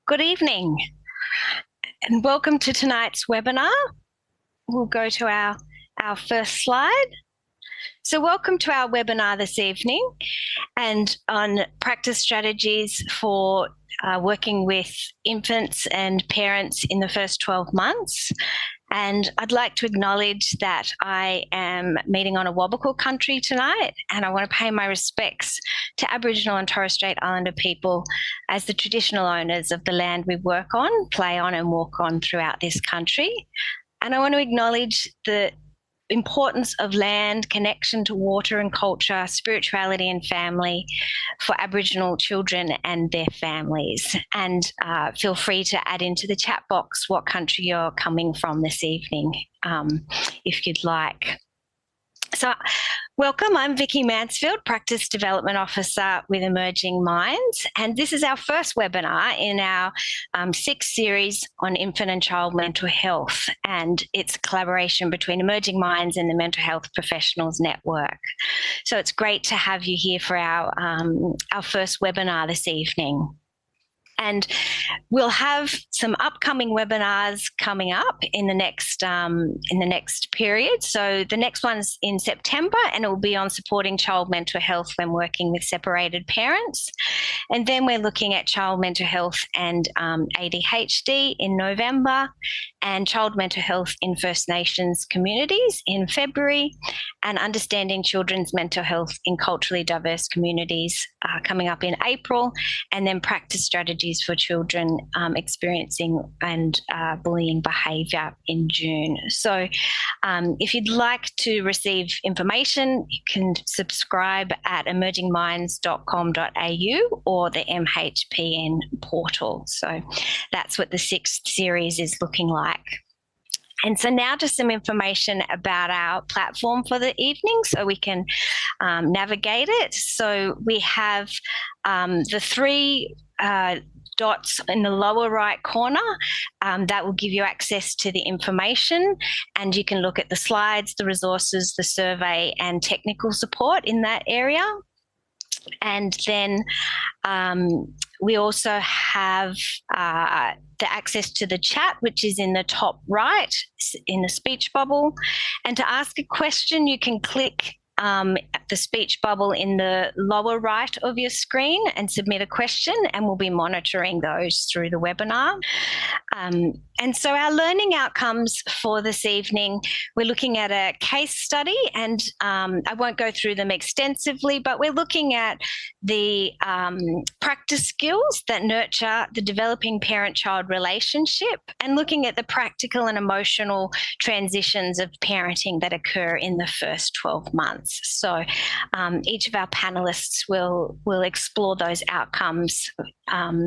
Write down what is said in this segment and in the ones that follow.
Good evening and welcome to tonight's webinar. We'll go to our first slide. So welcome to our webinar this evening and on practice strategies for working with infants and parents in the first 12 months. And I'd like to acknowledge that I am meeting on a Awabakal country tonight, and I want to pay my respects to Aboriginal and Torres Strait Islander people as the traditional owners of the land we work on, play on and walk on throughout this country. And I want to acknowledge the importance of land, connection to water and culture, spirituality and family for Aboriginal children and their families. And feel free to add into the chat box what country you're coming from this evening, if you'd like. So welcome, I'm Vicki Mansfield, Practice Development Officer with Emerging Minds, and this is our first webinar in our sixth series on infant and child mental health, and it's a collaboration between Emerging Minds and the Mental Health Professionals Network. So it's great to have you here for our first webinar this evening. And we'll have some upcoming webinars coming up in the next period. So the next one's in September, and it will be on supporting child mental health when working with separated parents. And then we're looking at child mental health and ADHD in November, and child mental health in First Nations communities in February, and understanding children's mental health in culturally diverse communities coming up in April, and then practice strategies for children experiencing and bullying behaviour in June. So if you'd like to receive information, you can subscribe at emergingminds.com.au or the MHPN portal. So that's what the sixth series is looking like. And so now just some information about our platform for the evening so we can navigate it. So we have the three dots in the lower right corner that will give you access to the information, and you can look at the slides, the resources, the survey and technical support in that area. And then we also have the access to the chat, which is in the top right in the speech bubble. And to ask a question, you can click the speech bubble in the lower right of your screen and submit a question, and we'll be monitoring those through the webinar. And so our learning outcomes for this evening, we're looking at a case study, and I won't go through them extensively, but we're looking at the practice skills that nurture the developing parent-child relationship, and looking at the practical and emotional transitions of parenting that occur in the first 12 months. So each of our panelists will explore those outcomes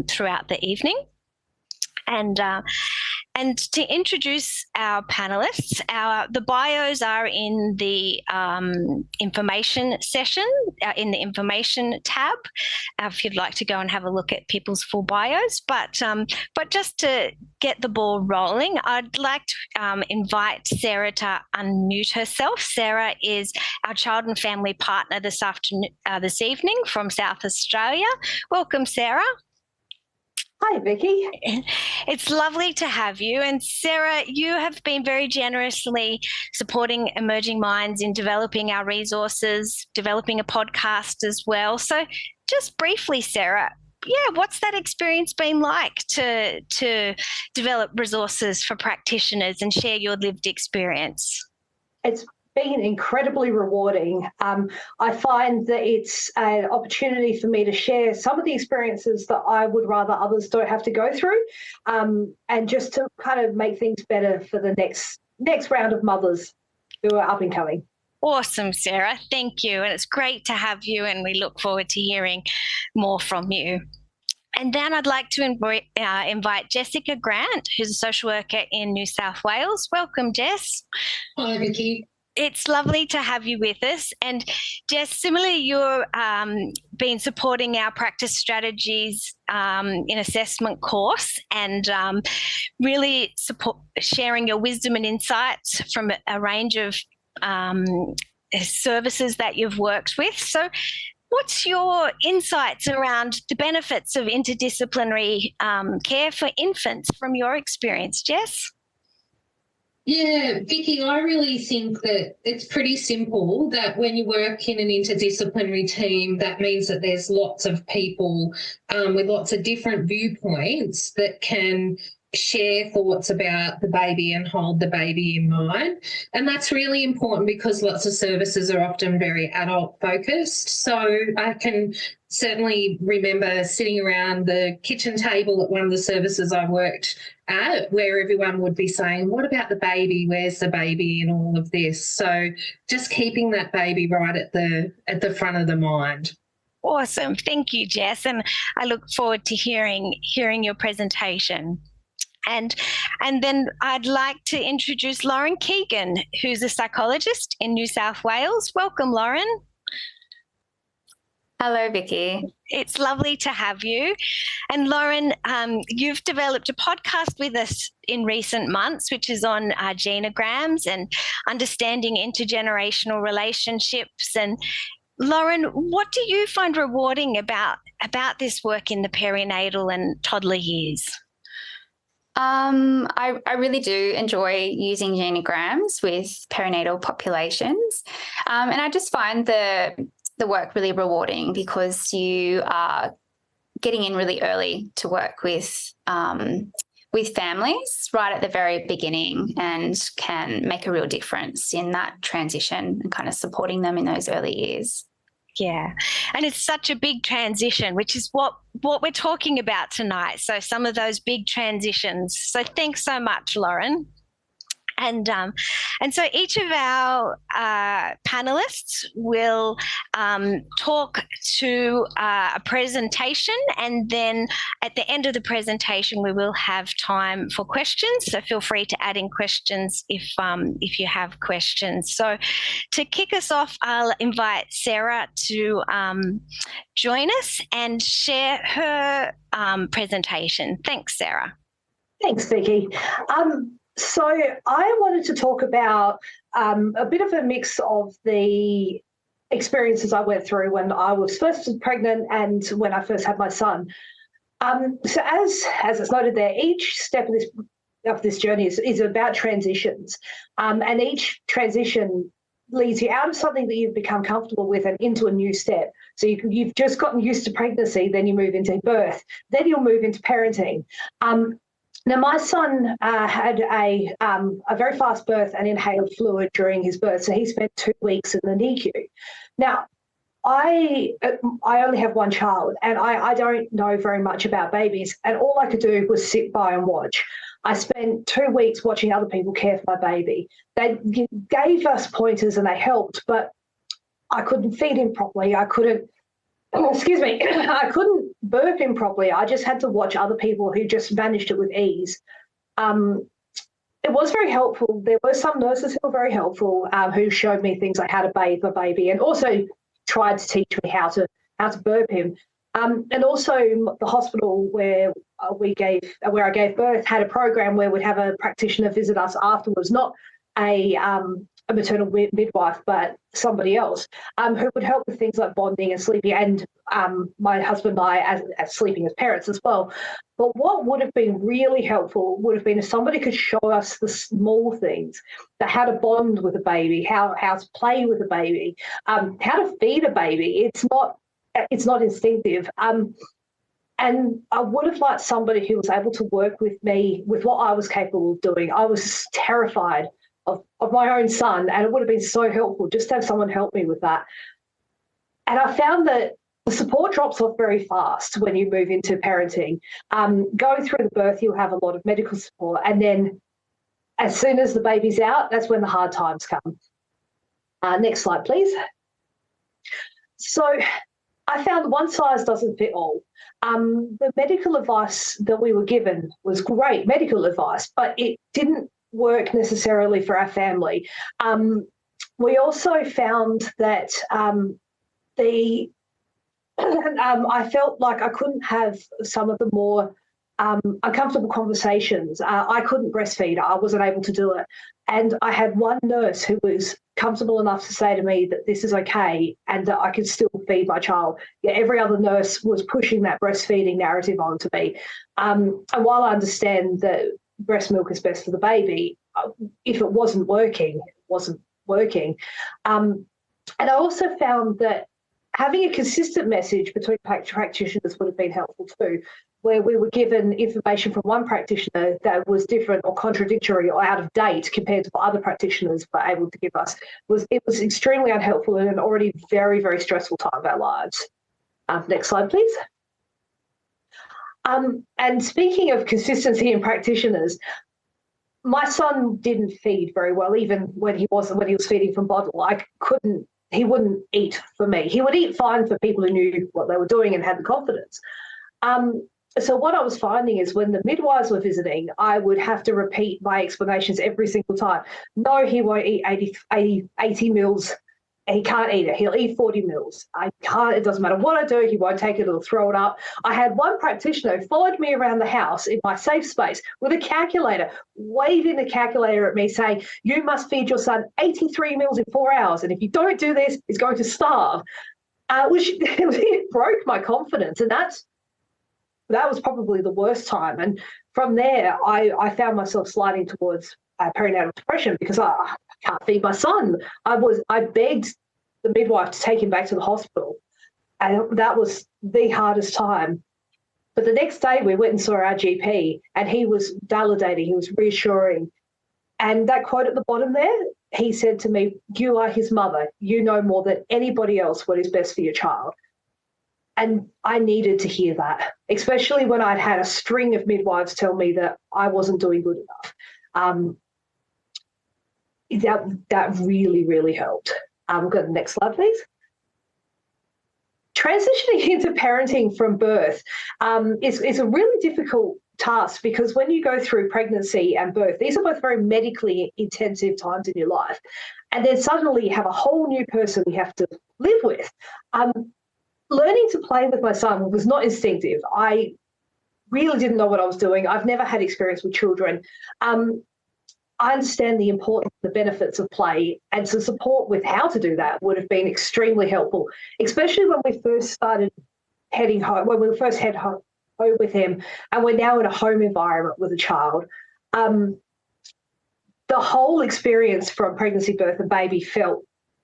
throughout the evening. And to introduce our panelists, the bios are in the information session, in the information tab, if you'd like to go and have a look at people's full bios. But just to get the ball rolling, I'd like to invite Sarah to unmute herself. Sarah is our child and family partner this evening from South Australia. Welcome, Sarah. Hi, Vicki. It's lovely to have you. And Sarah, you have been very generously supporting Emerging Minds in developing our resources, developing a podcast as well. So just briefly, Sarah, what's that experience been like to develop resources for practitioners and share your lived experience? It's been incredibly rewarding. I find that it's an opportunity for me to share some of the experiences that I would rather others don't have to go through, and just to kind of make things better for the next round of mothers who are up and coming. Awesome, Sarah. Thank you. And it's great to have you, and we look forward to hearing more from you. And then I'd like to invite Jessica Grant, who's a social worker in New South Wales. Welcome, Jess. Hi, Vicki. It's lovely to have you with us. And Jess, similarly, you've been supporting our practice strategies in assessment course, and really sharing your wisdom and insights from a range of services that you've worked with. So What's your insights around the benefits of interdisciplinary care for infants from your experience, Jess? Yeah, Vicki, I really think that it's pretty simple that when you work in an interdisciplinary team, that means that there's lots of people with lots of different viewpoints that can share thoughts about the baby and hold the baby in mind. And that's really important because lots of services are often very adult focused. So I can certainly remember sitting around the kitchen table at one of the services I worked at where everyone would be saying, what about the baby? Where's the baby? And all of this. So just keeping that baby right at the front of the mind. Awesome. Thank you, Jess. And I look forward to hearing your presentation. And then I'd like to introduce Lauren Keegan, who's a psychologist in New South Wales. Welcome, Lauren. Hello, Vicki. It's lovely to have you. And Lauren, you've developed a podcast with us in recent months, which is on genograms and understanding intergenerational relationships. And Lauren, what do you find rewarding about this work in the perinatal and toddler years? I really do enjoy using genograms with perinatal populations, and I just find the work really rewarding because you are getting in really early to work with families right at the very beginning and can make a real difference in that transition and kind of supporting them in those early years. Yeah, and it's such a big transition, which is what we're talking about tonight. So some of those big transitions. So thanks so much, Lauren. And so each of our panelists will talk to a presentation, and then at the end of the presentation we will have time for questions. So feel free to add in questions if you have questions. So to kick us off, I'll invite Sarah to join us and share her presentation. Thanks, Sarah. Thanks, Vicki. So I wanted to talk about a bit of a mix of the experiences I went through when I was first pregnant and when I first had my son. So as it's noted there, each step of this journey is about transitions, and each transition leads you out of something that you've become comfortable with and into a new step. So you've just gotten used to pregnancy, then you move into birth, then you'll move into parenting. Now, my son had a very fast birth and inhaled fluid during his birth, so he spent 2 weeks in the NICU. Now, I only have one child, and I don't know very much about babies, and all I could do was sit by and watch. I spent 2 weeks watching other people care for my baby. They gave us pointers and they helped, but I couldn't feed him properly. I couldn't burp him properly. I just had to watch other people who just managed it with ease. It was very helpful. There were some nurses who were very helpful, who showed me things like how to bathe my baby and also tried to teach me how to burp him. And also the hospital where I gave birth had a program where we'd have a practitioner visit us afterwards, not a maternal midwife, but somebody else who would help with things like bonding and sleeping, and my husband and I as sleeping as parents as well. But what would have been really helpful would have been if somebody could show us the small things, how to bond with a baby, how to play with a baby, how to feed a baby. It's not instinctive. And I would have liked somebody who was able to work with me with what I was capable of doing. I was terrified of my own son, and it would have been so helpful just to have someone help me with that. And I found that the support drops off very fast when you move into parenting. Going through the birth, you'll have a lot of medical support, and then as soon as the baby's out, that's when the hard times come. Next slide, please. So I found one size doesn't fit all. The medical advice that we were given was great medical advice, but it didn't work necessarily for our family. We also found that I felt like I couldn't have some of the more uncomfortable conversations. I couldn't breastfeed. I wasn't able to do it. And I had one nurse who was comfortable enough to say to me that this is okay and that I could still feed my child. Yeah, every other nurse was pushing that breastfeeding narrative onto me. And while I understand that breast milk is best for the baby, if it wasn't working, it wasn't working. And I also found that having a consistent message between practitioners would have been helpful too, where we were given information from one practitioner that was different or contradictory or out of date compared to what other practitioners were able to give us. It was extremely unhelpful in an already very, very stressful time of our lives. Next slide, please. And speaking of consistency in practitioners, my son didn't feed very well, even when he was feeding from bottle. He wouldn't eat for me. He would eat fine for people who knew what they were doing and had the confidence. So what I was finding is when the midwives were visiting, I would have to repeat my explanations every single time. No, he won't eat 80 mils. He can't eat it. He'll eat 40 mils. It doesn't matter what I do. He won't take it. He'll throw it up. I had one practitioner who followed me around the house in my safe space with a calculator, waving the calculator at me saying, you must feed your son 83 mils in 4 hours. And if you don't do this, he's going to starve, which it broke my confidence. And that was probably the worst time. And from there, I found myself sliding towards perinatal depression because I can't feed my son. I begged the midwife to take him back to the hospital, and that was the hardest time. But the next day we went and saw our GP, and he was validating, he was reassuring. And that quote at the bottom there, he said to me, you are his mother. You know more than anybody else what is best for your child. And I needed to hear that, especially when I'd had a string of midwives tell me that I wasn't doing good enough. That really, really helped. Go to the next slide, please. Transitioning into parenting from birth is a really difficult task because when you go through pregnancy and birth, these are both very medically intensive times in your life. And then suddenly you have a whole new person you have to live with. Learning to play with my son was not instinctive. I really didn't know what I was doing. I've never had experience with children. I understand the importance, the benefits of play, and some support with how to do that would have been extremely helpful, especially when we first started heading home, when we first head home with him, and we're now in a home environment with a child. The whole experience from pregnancy, birth, and baby felt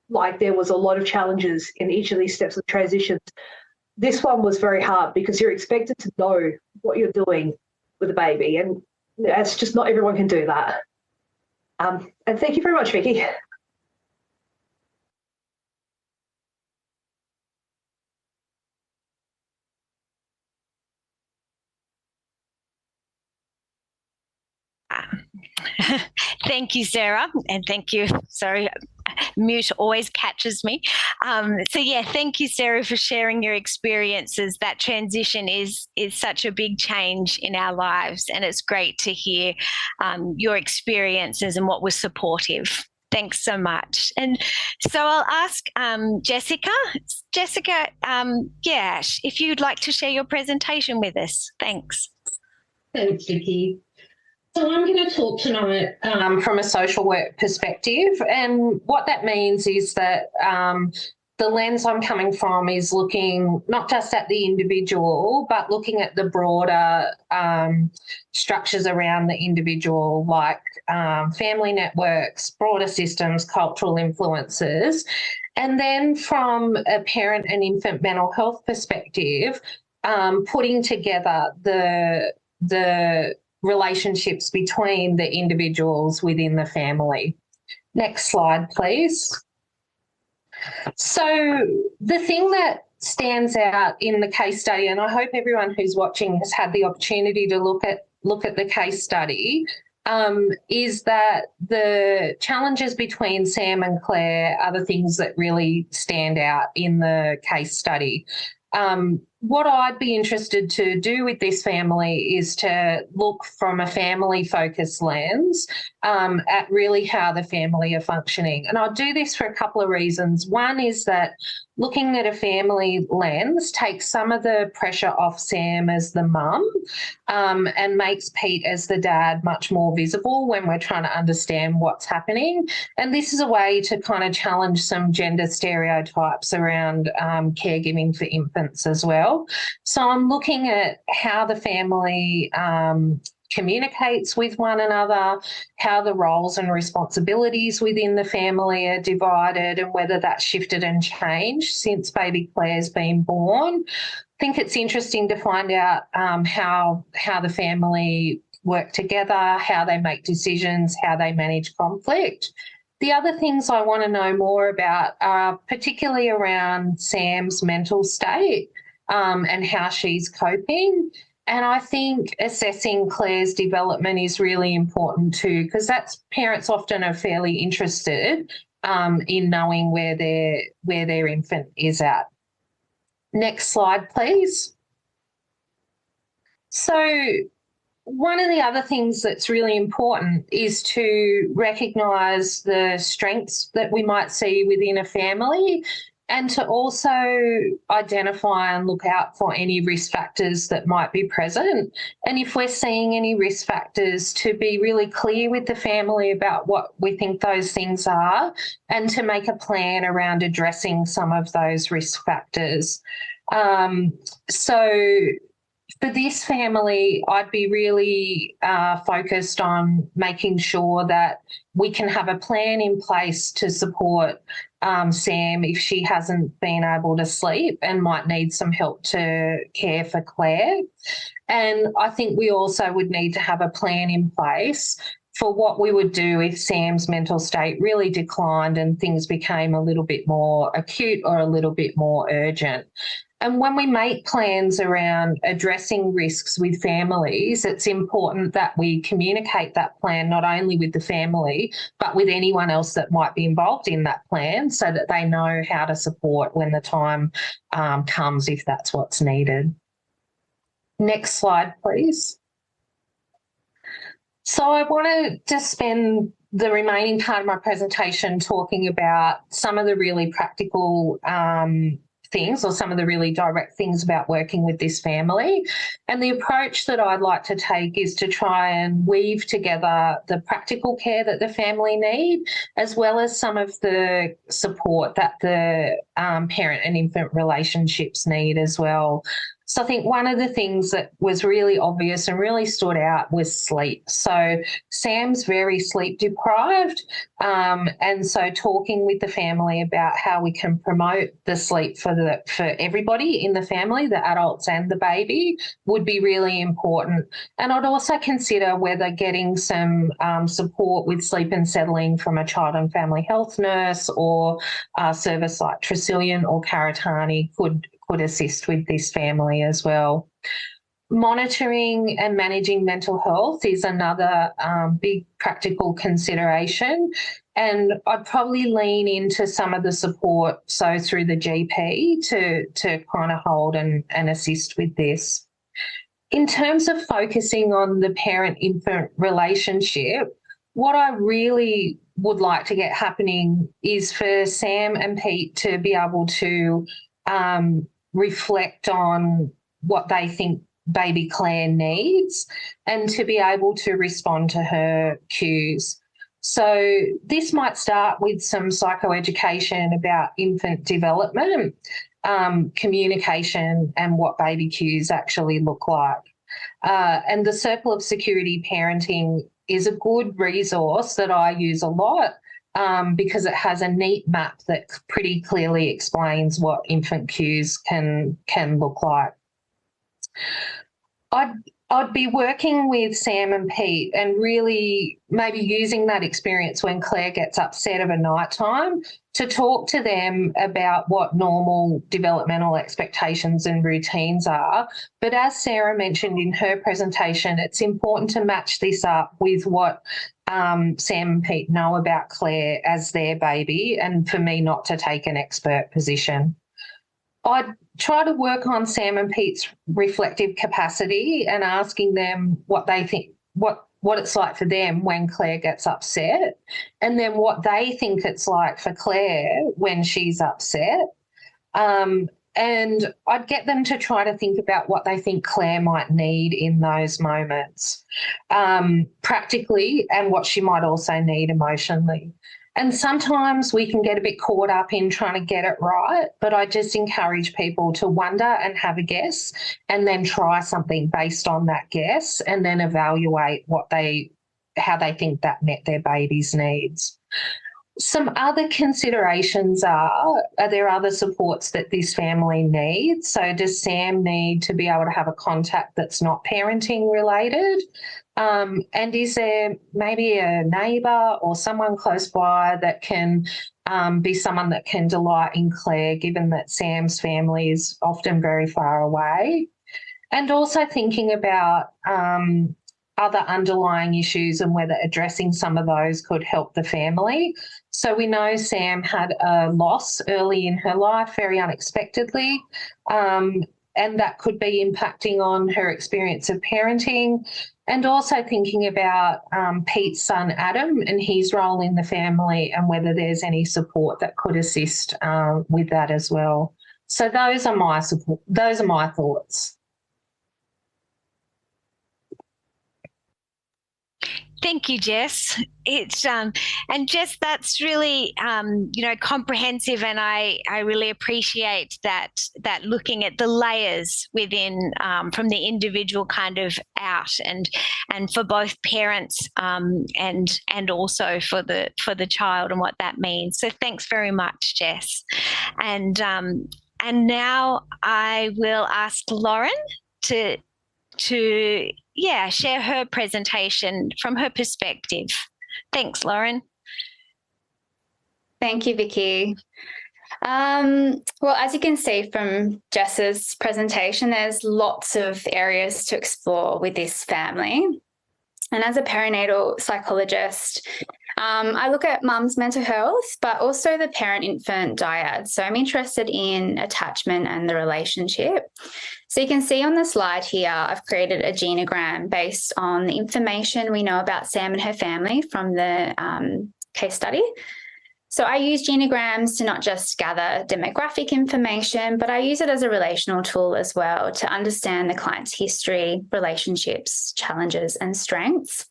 like there was a lot of challenges in each of these steps of transitions. This one was very hard because you're expected to know what you're doing with a baby, and it's just not everyone can do that. And thank you very much, Vicki. Thank you, Sarah, and thank you. Sorry, mute always catches me. So yeah, thank you, Sarah, for sharing your experiences. That transition is such a big change in our lives, and it's great to hear your experiences and what was supportive. Thanks so much. And so I'll ask Jessica. Jessica, yeah, if you'd like to share your presentation with us. Thanks. Thanks, Vicki. So I'm going to talk tonight from a social work perspective, and what that means is that the lens I'm coming from is looking not just at the individual, but looking at the broader structures around the individual, like family networks, broader systems, cultural influences. And then from a parent and infant mental health perspective, putting together the relationships between the individuals within the family. Next slide, please. So the thing that stands out in the case study, and I hope everyone who's watching has had the opportunity to look at the case study, is that the challenges between Sam and Claire are the things that really stand out in the case study. what I'd be interested to do with this family is to look from a family-focused lens at really how the family are functioning. And I'll do this for a couple of reasons. One is that looking at a family lens takes some of the pressure off Sam as the mum and makes Pete as the dad much more visible when we're trying to understand what's happening. And this is a way to kind of challenge some gender stereotypes around caregiving for infants as well. So I'm looking at how the family communicates with one another, how the roles and responsibilities within the family are divided, and whether that's shifted and changed since baby Claire's been born. I think it's interesting to find out how the family work together, how they make decisions, how they manage conflict. The other things I want to know more about are particularly around Sam's mental state and how she's coping. And I think assessing Claire's development is really important too, because parents often are fairly interested in knowing where their infant is at. Next slide, please. So one of the other things that's really important is to recognise the strengths that we might see within a family, and to also identify and look out for any risk factors that might be present. And if we're seeing any risk factors, to be really clear with the family about what we think those things are, and to make a plan around addressing some of those risk factors. So for this family, I'd be really focused on making sure that we can have a plan in place to support Sam if she hasn't been able to sleep and might need some help to care for Claire. And I think we also would need to have a plan in place for what we would do if Sam's mental state really declined and things became a little bit more acute or a little bit more urgent. And when we make plans around addressing risks with families, it's important that we communicate that plan not only with the family, but with anyone else that might be involved in that plan, so that they know how to support when the time comes, if that's what's needed. Next slide, please. So I want to just spend the remaining part of my presentation talking about some of the really practical things, or some of the really direct things about working with this family. And the approach that I'd like to take is to try and weave together the practical care that the family need, as well as some of the support that the parent and infant relationships need as well. So I think one of the things that was really obvious and really stood out was sleep. So Sam's very sleep deprived, and so talking with the family about how we can promote the sleep for everybody in the family, the adults and the baby, would be really important. And I'd also consider whether getting some support with sleep and settling from a child and family health nurse or a service like Tresillian or Karitani could assist with this family as well. Monitoring and managing mental health is another big practical consideration, and I'd probably lean into some of the support, so through the GP, to kind of hold and assist with this. In terms of focusing on the parent-infant relationship, what I really would like to get happening is for Sam and Pete to be able to reflect on what they think baby Claire needs, and to be able to respond to her cues. So this might start with some psychoeducation about infant development, communication, and what baby cues actually look like. And the Circle of Security Parenting is a good resource that I use a lot, because it has a neat map that pretty clearly explains what infant cues can look like. I'd be working with Sam and Pete and really maybe using that experience when Claire gets upset of a night time to talk to them about what normal developmental expectations and routines are. But as Sarah mentioned in her presentation, it's important to match this up with what Sam and Pete know about Claire as their baby, and for me not to take an expert position. I'd try to work on Sam and Pete's reflective capacity and asking them what they think, what it's like for them when Claire gets upset, and then what they think it's like for Claire when she's upset. And I'd get them to try to think about what they think Claire might need in those moments, practically, and what she might also need emotionally. And sometimes we can get a bit caught up in trying to get it right, but I just encourage people to wonder and have a guess and then try something based on that guess and then evaluate how they think that met their baby's needs. Some other considerations are there other supports that this family needs? So does Sam need to be able to have a contact that's not parenting related? And is there maybe a neighbour or someone close by that can be someone that can delight in Claire, given that Sam's family is often very far away? And also thinking about other underlying issues and whether addressing some of those could help the family. So we know Sam had a loss early in her life, very unexpectedly, and that could be impacting on her experience of parenting. And also thinking about Pete's son, Adam, and his role in the family and whether there's any support that could assist with that as well. So those are my thoughts. Thank you, Jess. It's and Jess, that's really comprehensive, and I really appreciate that looking at the layers within from the individual kind of out and for both parents and also for the child and what that means. So thanks very much, Jess. And now I will ask Lauren to share her presentation from her perspective. Thanks, Lauren. Thank you, Vicki. Well, as you can see from Jess's presentation, there's lots of areas to explore with this family. And as a perinatal psychologist, I look at mum's mental health, but also the parent-infant dyad. So I'm interested in attachment and the relationship. So you can see on the slide here, I've created a genogram based on the information we know about Sam and her family from the case study. So I use genograms to not just gather demographic information, but I use it as a relational tool as well to understand the client's history, relationships, challenges, and strengths.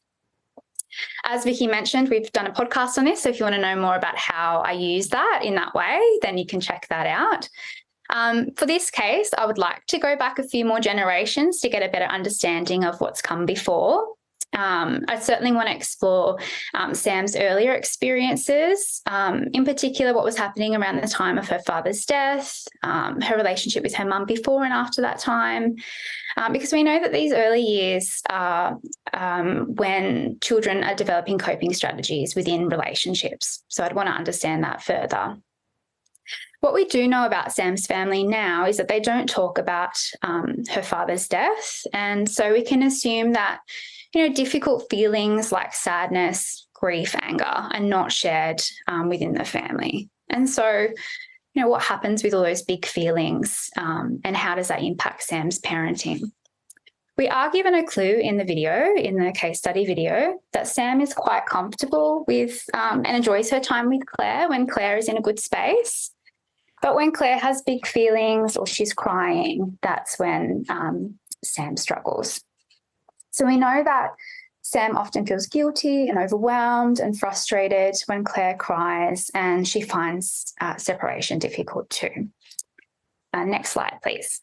As Vicki mentioned, we've done a podcast on this, so if you want to know more about how I use that in that way, then you can check that out. For this case, I would like to go back a few more generations to get a better understanding of what's come before. I certainly want to explore Sam's earlier experiences, in particular what was happening around the time of her father's death, her relationship with her mum before and after that time, because we know that these early years are when children are developing coping strategies within relationships. So I'd want to understand that further. What we do know about Sam's family now is that they don't talk about her father's death, and so we can assume that difficult feelings like sadness, grief, anger are not shared within the family. And so, what happens with all those big feelings and how does that impact Sam's parenting? We are given a clue in the video, in the case study video, that Sam is quite comfortable with and enjoys her time with Claire when Claire is in a good space. But when Claire has big feelings or she's crying, that's when Sam struggles. So we know that Sam often feels guilty and overwhelmed and frustrated when Claire cries, and she finds separation difficult too. Next slide, please.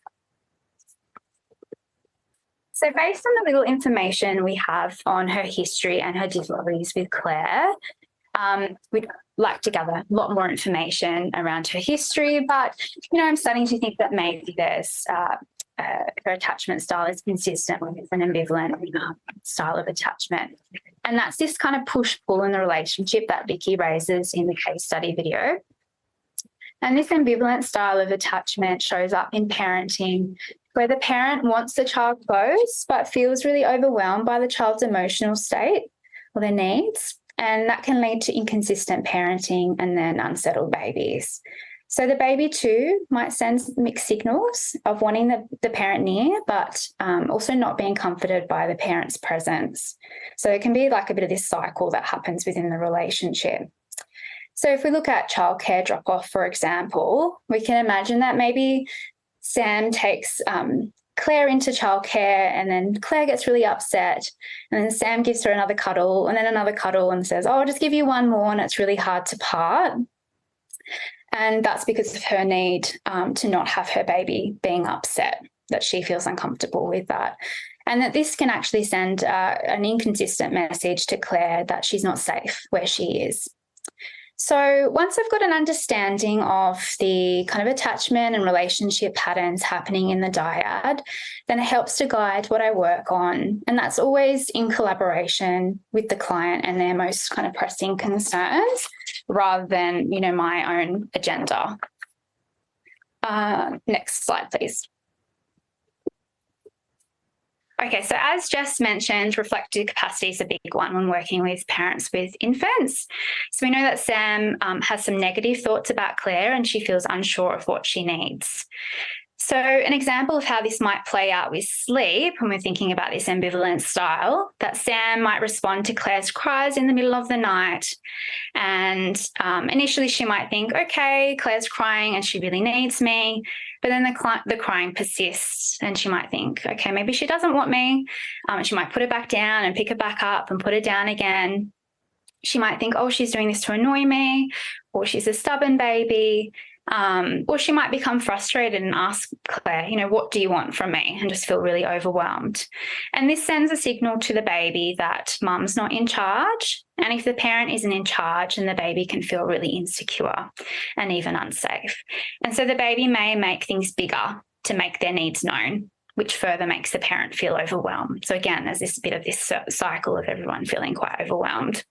So based on the little information we have on her history and her difficulties with Claire, we'd like to gather a lot more information around her history, but, I'm starting to think that maybe there's her attachment style is consistent with an ambivalent style of attachment. And that's this kind of push-pull in the relationship that Vicki raises in the case study video. And this ambivalent style of attachment shows up in parenting, where the parent wants the child close but feels really overwhelmed by the child's emotional state or their needs. And that can lead to inconsistent parenting and then unsettled babies. So the baby too might send mixed signals of wanting the parent near, but also not being comforted by the parent's presence. So it can be like a bit of this cycle that happens within the relationship. So if we look at childcare drop-off, for example, we can imagine that maybe Sam takes Claire into childcare, and then Claire gets really upset, and then Sam gives her another cuddle and then another cuddle and says, oh, I'll just give you one more, and it's really hard to part. And that's because of her need to not have her baby being upset, that she feels uncomfortable with that. And that this can actually send an inconsistent message to Claire that she's not safe where she is. So once I've got an understanding of the kind of attachment and relationship patterns happening in the dyad, then it helps to guide what I work on. And that's always in collaboration with the client and their most kind of pressing concerns, rather than, you know, my own agenda. Next slide, please. Okay, so as Jess mentioned, reflective capacity is a big one when working with parents with infants. So we know that Sam has some negative thoughts about Claire, and she feels unsure of what she needs. So an example of how this might play out with sleep, when we're thinking about this ambivalent style, that Sam might respond to Claire's cries in the middle of the night. And initially she might think, okay, Claire's crying and she really needs me. But then the crying persists, and she might think, okay, maybe she doesn't want me. She might put it back down and pick it back up and put it down again. She might think, oh, she's doing this to annoy me, or she's a stubborn baby. Or she might become frustrated and ask Claire, you know, what do you want from me? And just feel really overwhelmed. And this sends a signal to the baby that mum's not in charge. And if the parent isn't in charge, then the baby can feel really insecure and even unsafe. And so the baby may make things bigger to make their needs known, which further makes the parent feel overwhelmed. So again, there's this bit of this cycle of everyone feeling quite overwhelmed.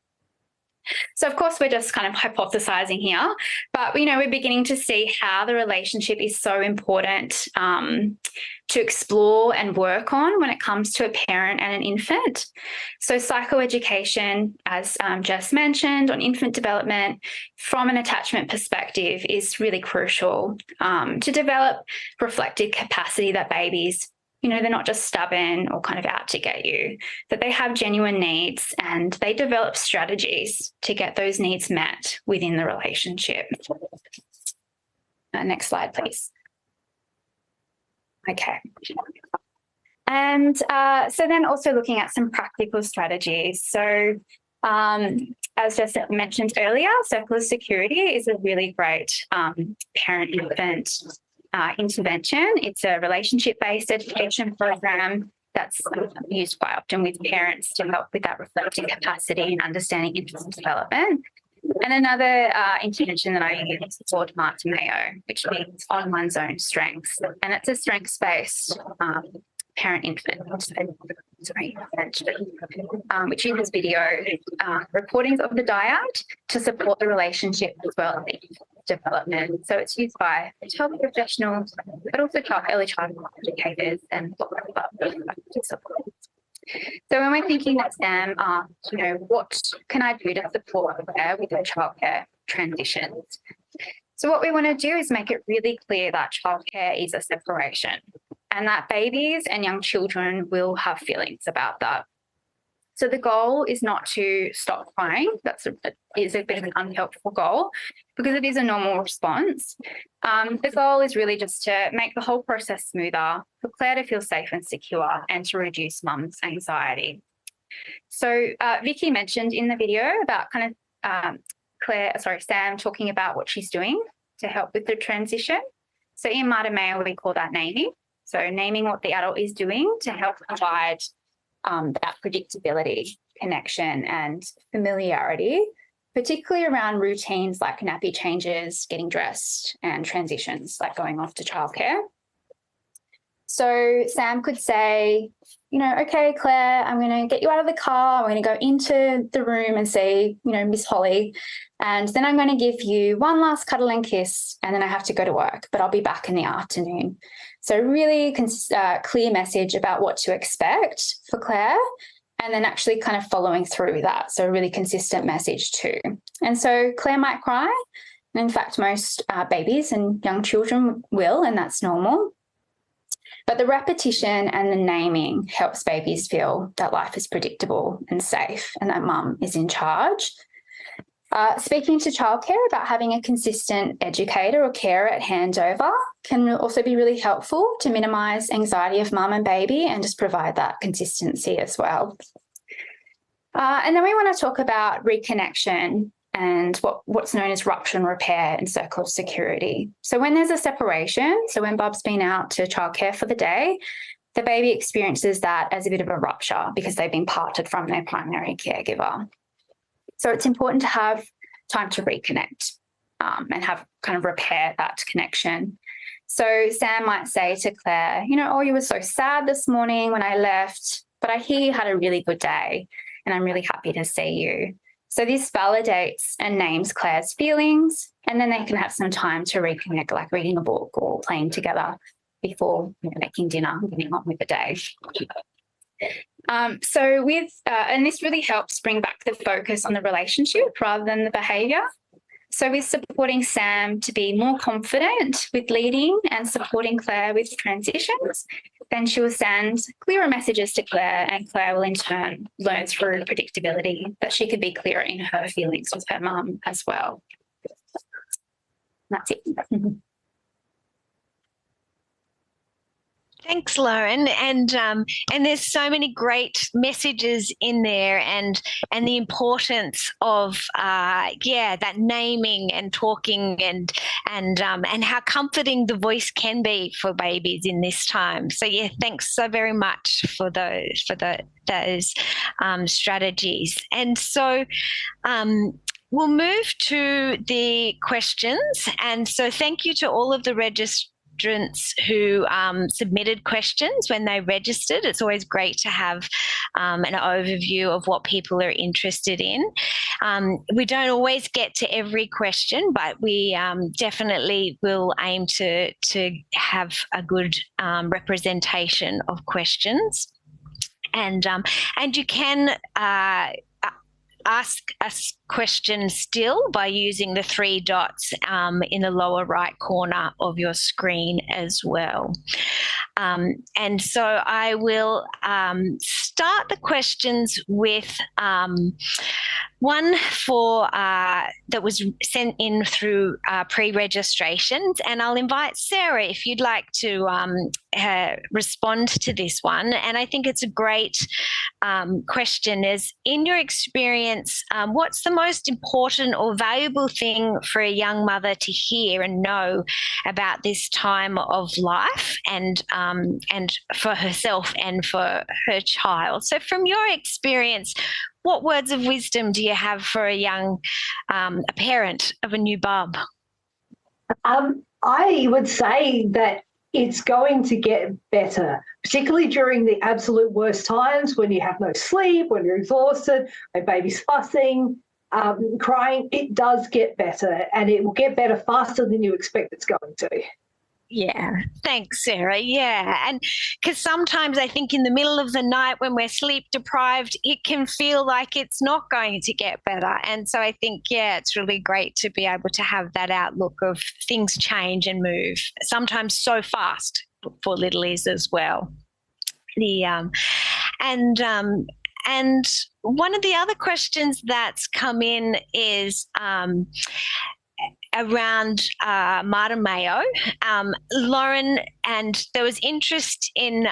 So, of course, we're just kind of hypothesizing here, but, you know, we're beginning to see how the relationship is so important to explore and work on when it comes to a parent and an infant. So psychoeducation, as Jess mentioned, on infant development from an attachment perspective is really crucial to develop reflective capacity that babies, you know, they're not just stubborn or kind of out to get you, that they have genuine needs and they develop strategies to get those needs met within the relationship. Next slide, please. Okay. And so then also looking at some practical strategies. So as just mentioned earlier, circle of security is a really great parent-infant intervention. It's a relationship-based education program that's used quite often with parents to help with that reflective capacity and understanding infant development. And another intervention that I use is called Martin Mayo, which means on one's own strengths. And it's a strengths-based parent-infant intervention, which uses video recordings of the dyad to support the relationship as well as development. So it's used by child professionals, but also early childhood educators and supports. So when we're thinking that Sam, you know, what can I do to support Claire with her childcare transitions? So what we want to do is make it really clear that childcare is a separation and that babies and young children will have feelings about that. So the goal is not to stop crying. Is a bit of an unhelpful goal because it is a normal response. The goal is really just to make the whole process smoother, for Claire to feel safe and secure, and to reduce mum's anxiety. So Vicki mentioned in the video about kind of Sam talking about what she's doing to help with the transition. So in Martin Mayo, we call that naming. So naming what the adult is doing to help provide that predictability, connection and familiarity, particularly around routines like nappy changes, getting dressed and transitions like going off to childcare. So Sam could say, you know, okay, Claire, I'm going to get you out of the car. I'm going to go into the room and see, you know, Miss Holly, and then I'm going to give you one last cuddle and kiss, and then I have to go to work, but I'll be back in the afternoon. So really clear message about what to expect for Claire, and then actually kind of following through that. So a really consistent message too. And so Claire might cry, In fact, most babies and young children will, and that's normal. But the repetition and the naming helps babies feel that life is predictable and safe and that mum is in charge. Speaking to childcare about having a consistent educator or carer at handover can also be really helpful to minimise anxiety of mum and baby and just provide that consistency as well. And then we want to talk about reconnection and what's known as rupture and repair and circle of security. So when there's a separation, so when Bub's been out to childcare for the day, the baby experiences that as a bit of a rupture because they've been parted from their primary caregiver. So it's important to have time to reconnect and have kind of repair that connection. So Sam might say to Claire, oh, you were so sad this morning when I left, but I hear you had a really good day and I'm really happy to see you. So this validates and names Claire's feelings, and then they can have some time to reconnect, like reading a book or playing together before making dinner and getting on with the day. And this really helps bring back the focus on the relationship rather than the behaviour. So with supporting Sam to be more confident with leading and supporting Claire with transitions, then she will send clearer messages to Claire, and Claire will in turn learn through predictability that she can be clearer in her feelings with her mum as well. That's it. Thanks, Lauren. And there's so many great messages in there, and the importance of that naming and talking and how comforting the voice can be for babies in this time. So yeah, thanks so very much for those strategies. And so we'll move to the questions. And so thank you to all of the registrants who submitted questions when they registered. It's always great to have an overview of what people are interested in. We don't always get to every question, but we definitely will aim to have a good representation of questions. And you can ask us questions still by using the three dots in the lower right corner of your screen as well. And so I will start the questions with one for that was sent in through pre-registrations, and I'll invite Sarah if you'd like to respond to this one. And I think it's a great question. Is, in your experience, what's the most important or valuable thing for a young mother to hear and know about this time of life, and for herself and for her child? So from your experience, what words of wisdom do you have for a young a parent of a new bub? I would say that it's going to get better, particularly during the absolute worst times when you have no sleep, when you're exhausted, when baby's fussing, crying. It does get better, and it will get better faster than you expect it's going to. Yeah, thanks, Sarah. Yeah, and because sometimes I think in the middle of the night when we're sleep deprived, it can feel like it's not going to get better. And so I think, yeah, it's really great to be able to have that outlook of things change and move, sometimes so fast for littlies as well. And one of the other questions that's come in is around Marta Mayo. Lauren, and there was interest in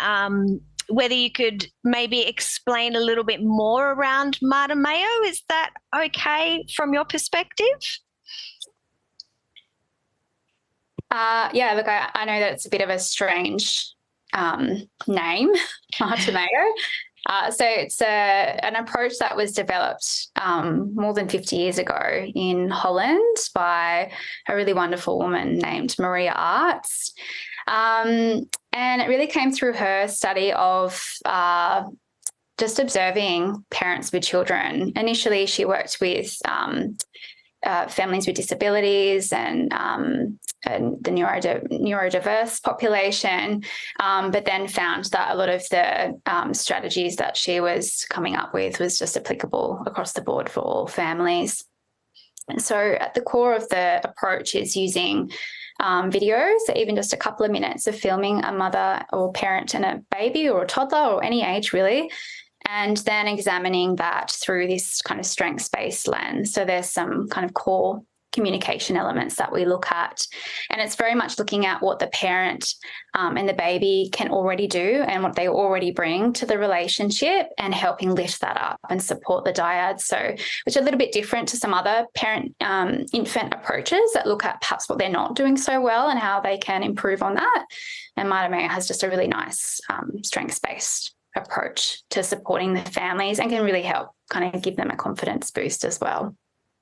whether you could maybe explain a little bit more around Marta Mayo. Is that okay from your perspective? Yeah, look, I know that it's a bit of a strange name, Marta Mayo. So it's an approach that was developed more than 50 years ago in Holland by a really wonderful woman named Maria Arts. And it really came through her study of just observing parents with children. Initially, she worked with families with disabilities and the neurodiverse population, but then found that a lot of the strategies that she was coming up with was just applicable across the board for all families. And so at the core of the approach is using videos, so even just a couple of minutes of filming a mother or parent and a baby or a toddler or any age really, and then examining that through this kind of strengths-based lens. So there's some kind of core communication elements that we look at, and it's very much looking at what the parent and the baby can already do and what they already bring to the relationship, and helping lift that up and support the dyad. So, which are a little bit different to some other parent infant approaches that look at perhaps what they're not doing so well and how they can improve on that. And Matamea has just a really nice strengths-based approach to supporting the families, and can really help kind of give them a confidence boost as well.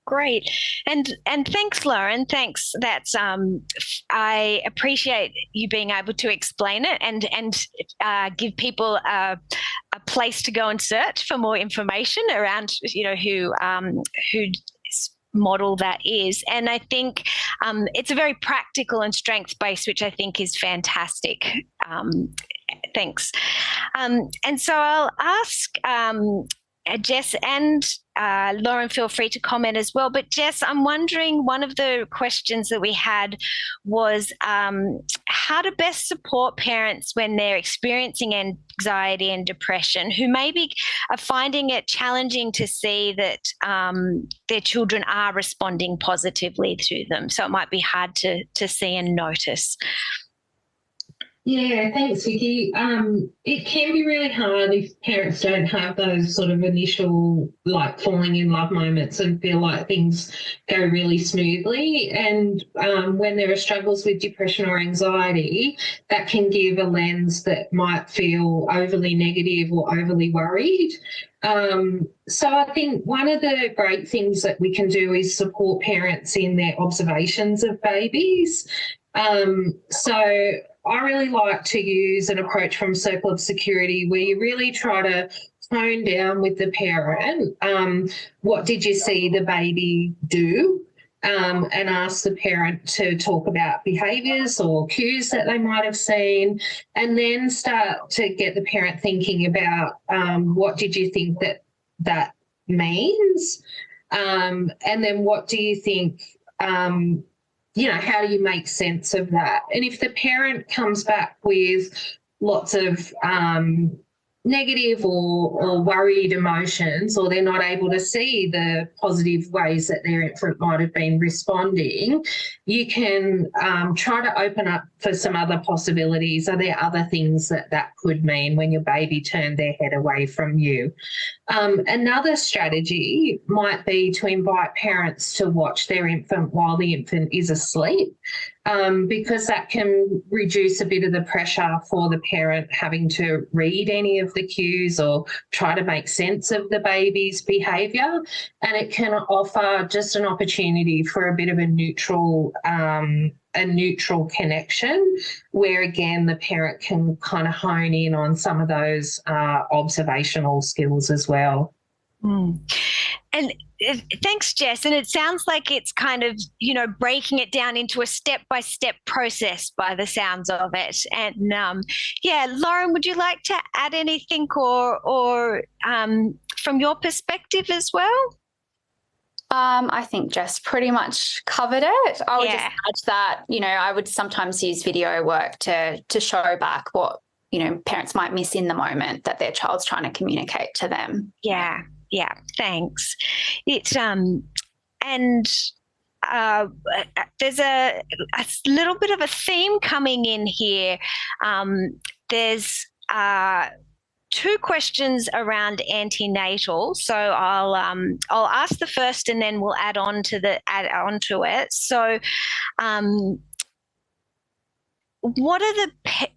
Great. And thanks, Lauren. Thanks. That's I appreciate you being able to explain it and give people a place to go and search for more information around, who model that is. And I think it's a very practical and strengths-based, which I think is fantastic. Thanks. And so I'll ask Jess and Lauren, feel free to comment as well. But Jess, I'm wondering, one of the questions that we had was how to best support parents when they're experiencing anxiety and depression, who maybe are finding it challenging to see that their children are responding positively to them. So it might be hard to see and notice. Yeah, thanks, Vicki. It can be really hard if parents don't have those sort of initial falling in love moments and feel like things go really smoothly. And when there are struggles with depression or anxiety, that can give a lens that might feel overly negative or overly worried. So I think one of the great things that we can do is support parents in their observations of babies. So I really like to use an approach from Circle of Security where you really try to tone down with the parent, what did you see the baby do, and ask the parent to talk about behaviours or cues that they might have seen, and then start to get the parent thinking about what did you think that means, and then what do you think how do you make sense of that? And if the parent comes back with lots of negative or worried emotions, or they're not able to see the positive ways that their infant might have been responding, you can try to open up for some other possibilities. Are there other things that could mean when your baby turned their head away from you? Another strategy might be to invite parents to watch their infant while the infant is asleep, because that can reduce a bit of the pressure for the parent having to read any of the cues or try to make sense of the baby's behaviour. And it can offer just an opportunity for a bit of a neutral connection where, again, the parent can kind of hone in on some of those observational skills as well. Mm. And thanks, Jess. And it sounds like it's kind of, breaking it down into a step-by-step process by the sounds of it. And Lauren, would you like to add anything or from your perspective as well? I think Jess pretty much covered it. I would just add that, I would sometimes use video work to show back what, parents might miss in the moment that their child's trying to communicate to them. Yeah, thanks. It's there's a little bit of a theme coming in here. There's two questions around antenatal, so I'll ask the first and then we'll add on to it. So, what are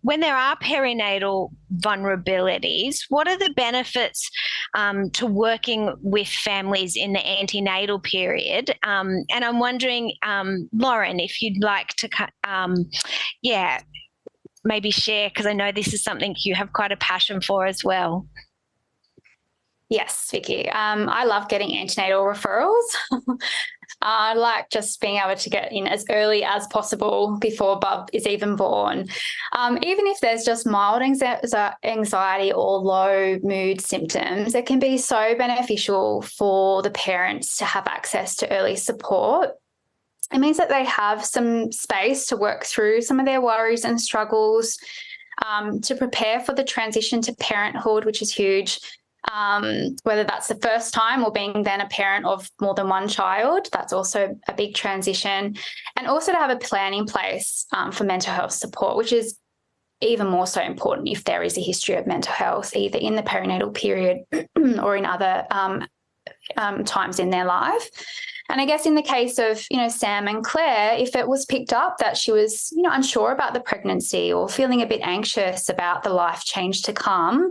when there are perinatal vulnerabilities, what are the benefits to working with families in the antenatal period? And I'm wondering, Lauren, if you'd like to, maybe share, because I know this is something you have quite a passion for as well. Yes, Vicki. I love getting antenatal referrals. I like just being able to get in as early as possible before Bub is even born. Even if there's just mild anxiety or low mood symptoms, it can be so beneficial for the parents to have access to early support. It means that they have some space to work through some of their worries and struggles, to prepare for the transition to parenthood, which is huge. Whether that's the first time or being then a parent of more than one child, that's also a big transition. And also to have a plan in place for mental health support, which is even more so important if there is a history of mental health, either in the perinatal period or in other times in their life. And I guess in the case of, Sam and Claire, if it was picked up that she was, unsure about the pregnancy or feeling a bit anxious about the life change to come,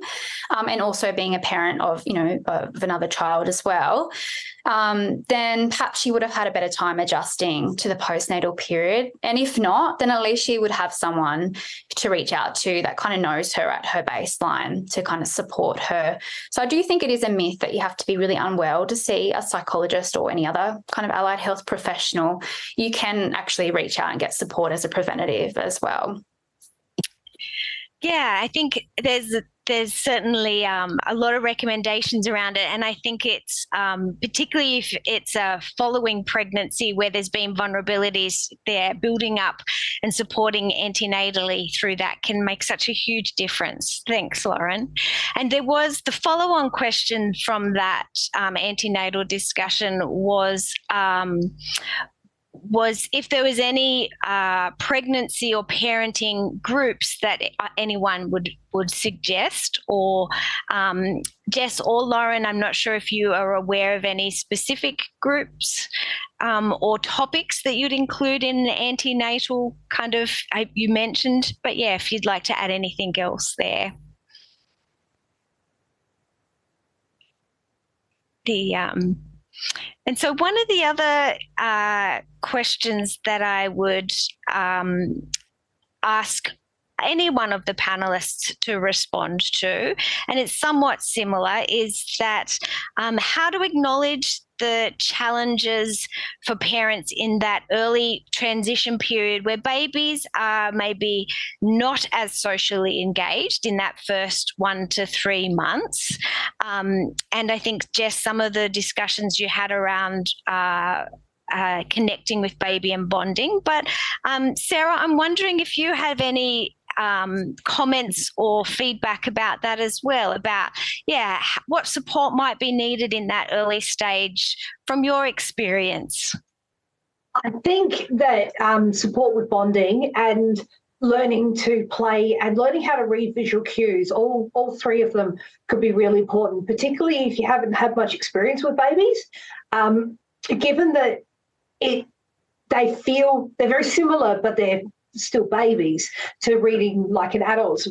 and also being a parent of, of another child as well, then perhaps she would have had a better time adjusting to the postnatal period. And if not, then at least she would have someone to reach out to that kind of knows her at her baseline to kind of support her. So I do think it is a myth that you have to be really unwell to see a psychologist or any other kind of allied health professional. You can actually reach out and get support as a preventative as well. Yeah, I think there's certainly a lot of recommendations around it, and I think it's particularly if it's a following pregnancy where there's been vulnerabilities there, building up and supporting antenatally through that can make such a huge difference. Thanks, Lauren. And there was the follow-on question from that antenatal discussion was if there was any pregnancy or parenting groups that anyone would suggest, or Jess or Lauren, I'm not sure if you are aware of any specific groups or topics that you'd include in the antenatal kind of, you mentioned, but yeah, if you'd like to add anything else there. And so one of the other questions that I would ask any one of the panelists to respond to, and it's somewhat similar, is that how to acknowledge the challenges for parents in that early transition period where babies are maybe not as socially engaged in that first 1 to 3 months. And I think, Jess, some of the discussions you had around connecting with baby and bonding. But Sarah, I'm wondering if you have any comments or feedback about that as well, about, what support might be needed in that early stage from your experience? I think that support with bonding and learning to play and learning how to read visual cues, all three of them could be really important, particularly if you haven't had much experience with babies, given that they're very similar, but they're still babies to reading like an adult's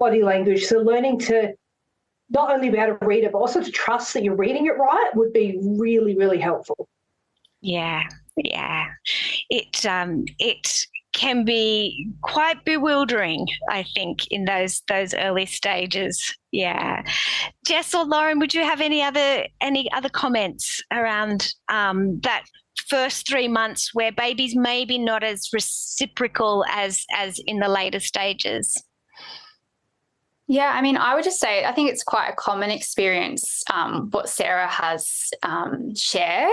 body language. So learning to not only be able to read it, but also to trust that you're reading it right would be really, really helpful. Yeah. It can be quite bewildering, I think, in those early stages. Yeah. Jess or Lauren, would you have any other comments around that first 3 months where babies may be not as reciprocal as in the later stages? Yeah, I mean, I would just say I think it's quite a common experience, what Sarah has shared,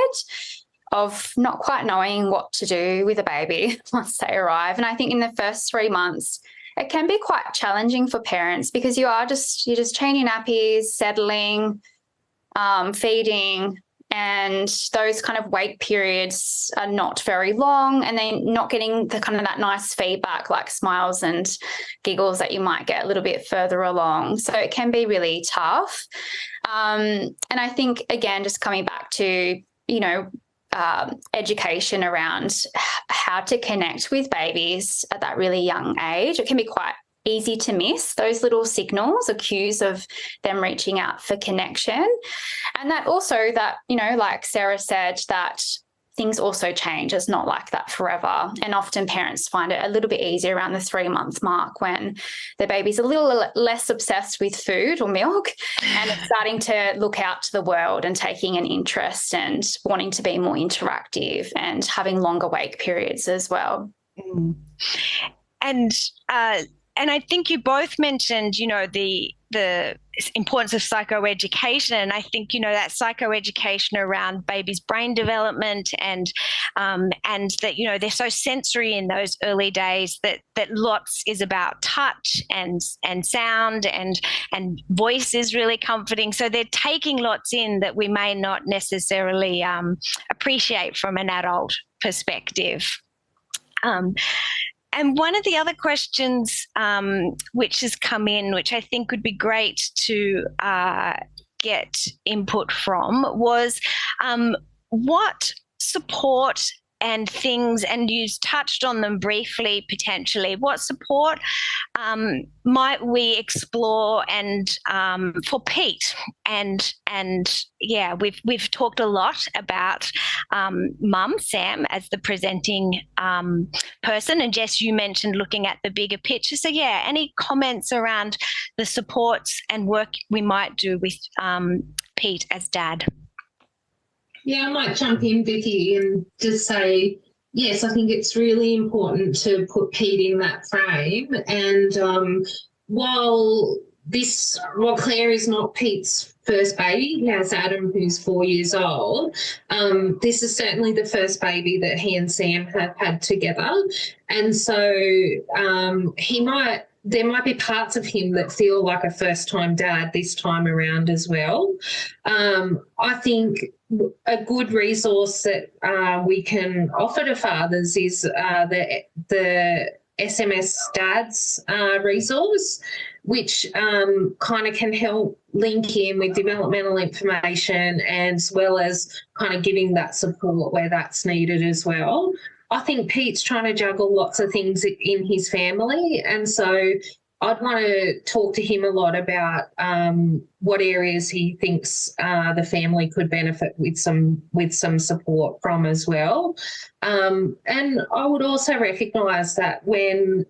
of not quite knowing what to do with a baby once they arrive. And I think in the first 3 months, it can be quite challenging for parents because you're just changing nappies, settling, feeding, and those kind of wait periods are not very long, and then not getting the kind of that nice feedback like smiles and giggles that you might get a little bit further along. So it can be really tough. And I think, again, just coming back to, education around how to connect with babies at that really young age. It can be quite easy to miss those little signals or cues of them reaching out for connection. And that also that, like Sarah said, that things also change. It's not like that forever. And often parents find it a little bit easier around the 3-month mark when the baby's a little less obsessed with food or milk and it's starting to look out to the world and taking an interest and wanting to be more interactive and having longer wake periods as well. Mm. And I think you both mentioned, you know, the importance of psychoeducation, and I think, you know, that psychoeducation around babies' brain development and that, you know, they're so sensory in those early days that lots is about touch and sound and voice is really comforting. So they're taking lots in that we may not necessarily appreciate from an adult perspective. And one of the other questions which has come in, which I think would be great to get input from, was what support and things, and you touched on them briefly potentially, what support might we explore and for Pete? And yeah, we've talked a lot about Mum, Sam, as the presenting person, and Jess, you mentioned looking at the bigger picture. So yeah, any comments around the supports and work we might do with Pete as dad? Yeah, I might jump in, Vicki, and just say, yes, I think it's really important to put Pete in that frame. And while Claire is not Pete's first baby, he has Adam, who's 4 years old. This is certainly the first baby that he and Sam have had together. And so there might be parts of him that feel like a first-time dad this time around as well. I think a good resource that we can offer to fathers is the SMS Dads resource, which kind of can help link in with developmental information as well as kind of giving that support where that's needed as well. I think Pete's trying to juggle lots of things in his family, and so I'd want to talk to him a lot about what areas he thinks the family could benefit with some support from as well. And I would also recognise that when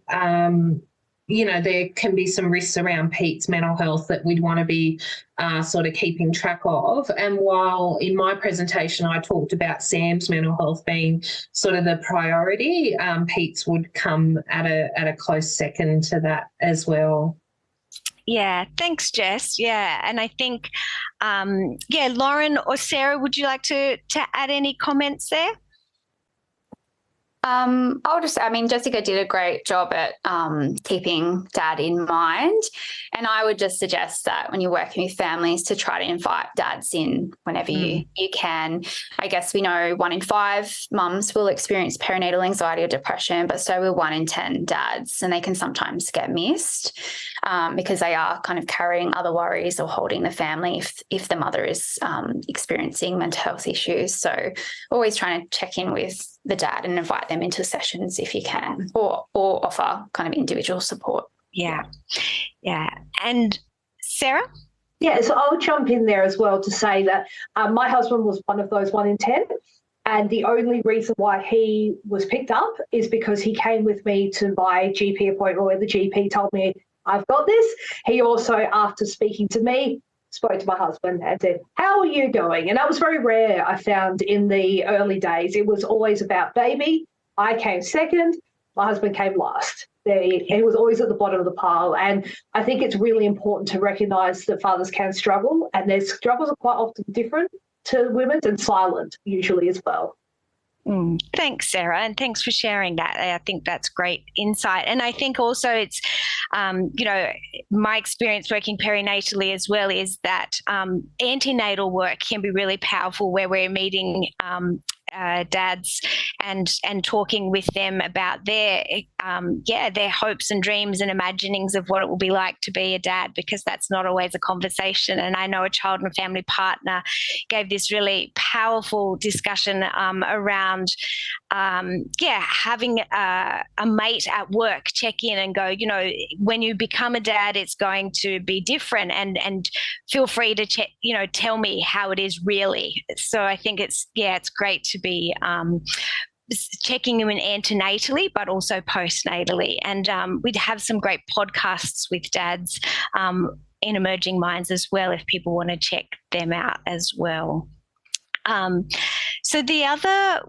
there can be some risks around Pete's mental health that we'd want to be sort of keeping track of. And while in my presentation I talked about Sam's mental health being sort of the priority, Pete's would come at a close second to that as well. Yeah, thanks, Jess. Yeah, and I think, Lauren or Sarah, would you like to add any comments there? Jessica did a great job at keeping dad in mind. And I would just suggest that when you're working with families to try to invite dads in whenever you can. I guess we know 1 in 5 mums will experience perinatal anxiety or depression, but so will 1 in 10 dads, and they can sometimes get missed because they are kind of carrying other worries or holding the family if the mother is experiencing mental health issues. So always trying to check in with the dad and invite them into sessions if you can, or offer kind of individual support. Yeah. And Sarah? Yeah, so I'll jump in there as well to say that my husband was one of those 1 in 10, and the only reason why he was picked up is because he came with me to my GP appointment where the GP told me, I've got this. He also, after speaking to me, spoke to my husband and said, how are you going? And that was very rare, I found, in the early days. It was always about baby. I came second. My husband came last. He was always at the bottom of the pile. And I think it's really important to recognise that fathers can struggle, and their struggles are quite often different to women's and silent usually as well. Thanks, Sarah, and thanks for sharing that. I think that's great insight. And I think also it's, my experience working perinatally as well is that antenatal work can be really powerful, where we're meeting dads and talking with them about their hopes and dreams and imaginings of what it will be like to be a dad, because that's not always a conversation. And I know a child and family partner gave this really powerful discussion around having a mate at work check in and go, when you become a dad, it's going to be different, and feel free to tell me how it is really. So I think it's great to be checking him in antenatally, but also postnatally. And we'd have some great podcasts with dads in Emerging Minds as well, if people want to check them out as well. So the other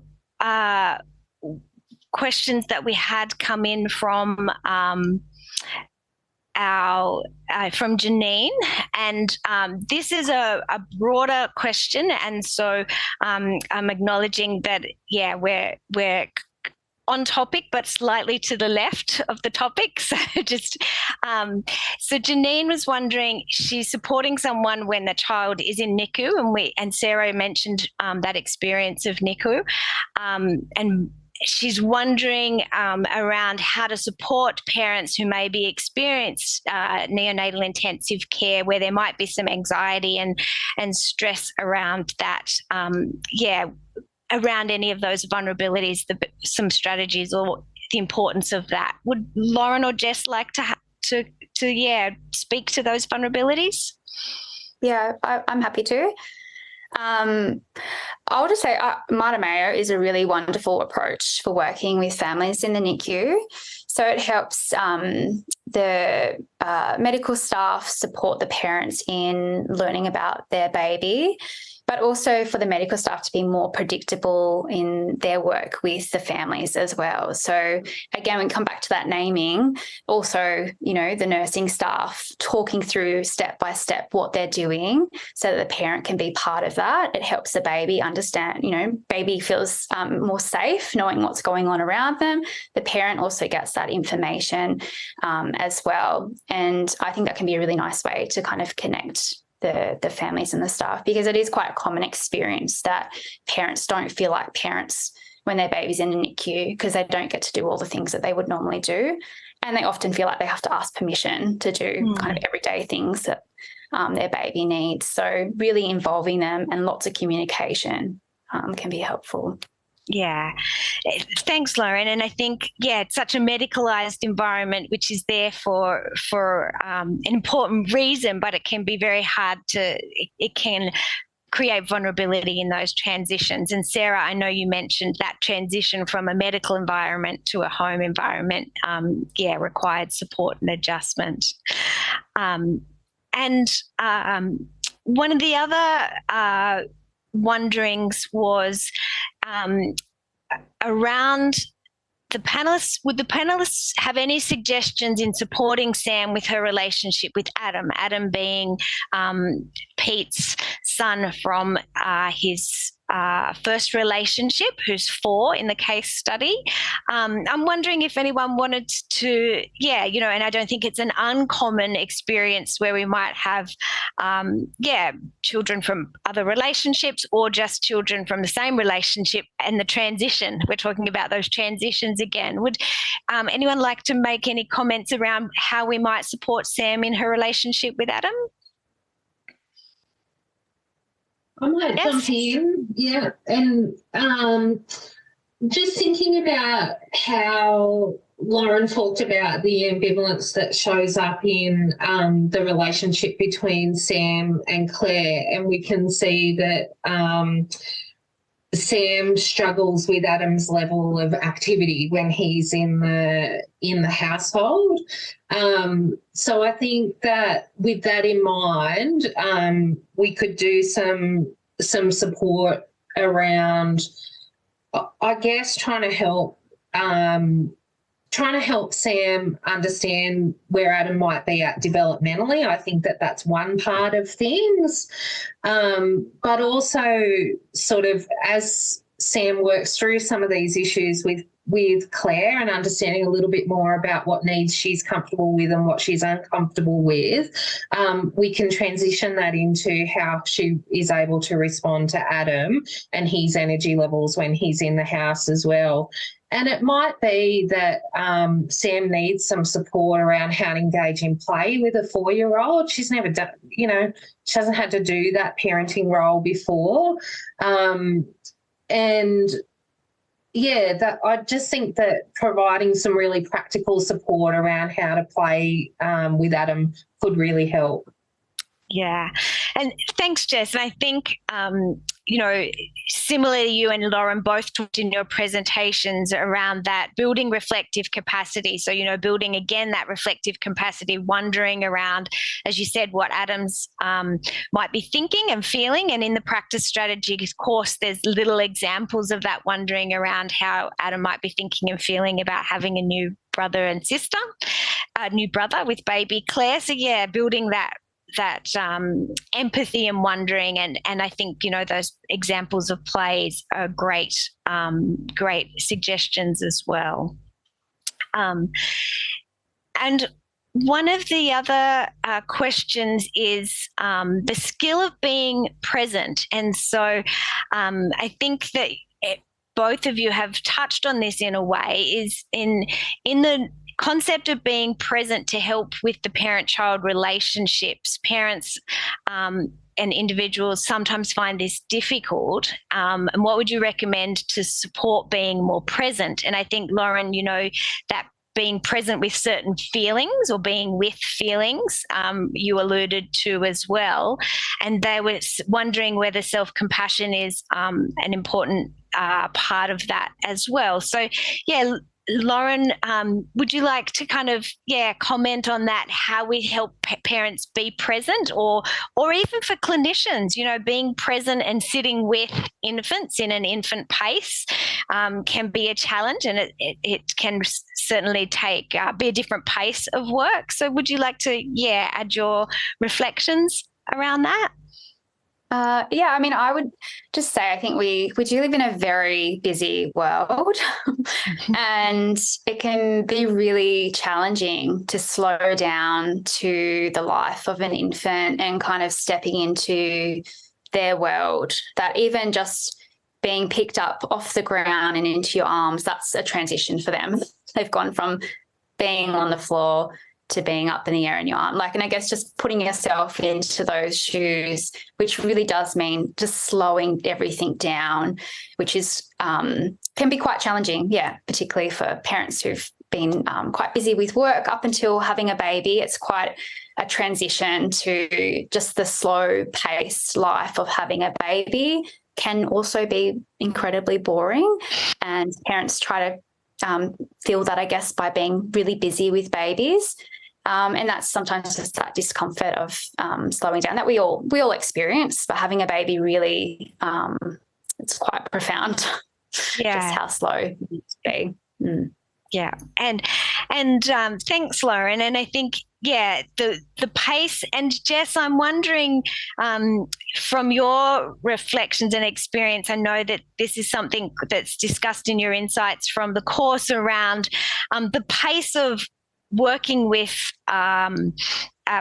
questions that we had come in from from Janine, and this is a broader question, and so I'm acknowledging that we're on topic but slightly to the left of the topic. So so Janine was wondering, she's supporting someone when the child is in NICU, and Sarah mentioned that experience of NICU, and she's wondering around how to support parents who maybe experience neonatal intensive care, where there might be some anxiety and stress around that. Around any of those vulnerabilities, some strategies or the importance of that. Would Lauren or Jess like to speak to those vulnerabilities? Yeah, I'm happy to. I'll just say Marta Mayo is a really wonderful approach for working with families in the NICU. So it helps the medical staff support the parents in learning about their baby, but also for the medical staff to be more predictable in their work with the families as well. So again, we come back to that naming, also, the nursing staff talking through step by step what they're doing so that the parent can be part of that. It helps the baby understand, baby feels more safe knowing what's going on around them. The parent also gets that information as well. And I think that can be a really nice way to kind of connect the families and the staff, because it is quite a common experience that parents don't feel like parents when their baby's in a NICU because they don't get to do all the things that they would normally do. And they often feel like they have to ask permission to do kind of everyday things that their baby needs. So really involving them and lots of communication can be helpful. Yeah. Thanks, Lauren. And I think, it's such a medicalised environment, which is there for an important reason, but it can be very hard it can create vulnerability in those transitions. And Sarah, I know you mentioned that transition from a medical environment to a home environment, required support and adjustment. And one of the other wonderings was around the panelists. Would the panelists have any suggestions in supporting Sam with her relationship with Adam? Adam being Pete's son from his first relationship, who's 4 in the case study. I'm wondering if anyone wanted to, and I don't think it's an uncommon experience where we might have, children from other relationships or just children from the same relationship and the transition. We're talking about those transitions again. Would anyone like to make any comments around how we might support Sam in her relationship with Adam? I might jump in, and just thinking about how Lauren talked about the ambivalence that shows up in the relationship between Sam and Claire, and we can see that Sam struggles with Adam's level of activity when he's in the household. So I think that with that in mind, we could do some support around, I guess, trying to help Sam understand where Adam might be at developmentally. I think that that's one part of things. But also sort of as Sam works through some of these issues with Claire and understanding a little bit more about what needs she's comfortable with and what she's uncomfortable with, we can transition that into how she is able to respond to Adam and his energy levels when he's in the house as well. And it might be that Sam needs some support around how to engage in play with a 4-year-old. She's never done, she hasn't had to do that parenting role before. That I just think that providing some really practical support around how to play with Adam could really help. Yeah. And thanks, Jess. And I think similarly, you and Lauren both talked in your presentations around that building reflective capacity. So, building again that reflective capacity, wondering around, as you said, what Adam's might be thinking and feeling. And in the practice strategies course, there's little examples of that wondering around how Adam might be thinking and feeling about having a new brother and sister, a new brother with baby Claire. So, yeah, building that empathy and wondering, and I think those examples of plays are great suggestions as well. And one of the other questions is the skill of being present, and so I think that both of you have touched on this in a way, is in the concept of being present to help with the parent-child relationships. Parents and individuals sometimes find this difficult. And what would you recommend to support being more present? And I think, Lauren, that being present with certain feelings or being with feelings, you alluded to as well. And they were wondering whether self-compassion is an important part of that as well. So, yeah, Lauren, would you like to kind of, comment on that, how we help parents be present, or even for clinicians, being present and sitting with infants in an infant pace can be a challenge, and it can certainly be a different pace of work. So would you like to, add your reflections around that? I would just say I think we do live in a very busy world and it can be really challenging to slow down to the life of an infant and kind of stepping into their world, that even just being picked up off the ground and into your arms, that's a transition for them. They've gone from being on the floor to being up in the air in your arm. And I guess just putting yourself into those shoes, which really does mean just slowing everything down, which is can be quite challenging, particularly for parents who've been quite busy with work up until having a baby. It's quite a transition to just the slow-paced life of having a baby can also be incredibly boring, and parents try to feel that, I guess, by being really busy with babies. And that's sometimes just that discomfort of slowing down that we all experience, but having a baby really, it's quite profound. Just how slow it needs to be. Yeah. And thanks, Lauren. And I think, the pace. And Jess, I'm wondering, from your reflections and experience, I know that this is something that's discussed in your insights from the course around the pace of working with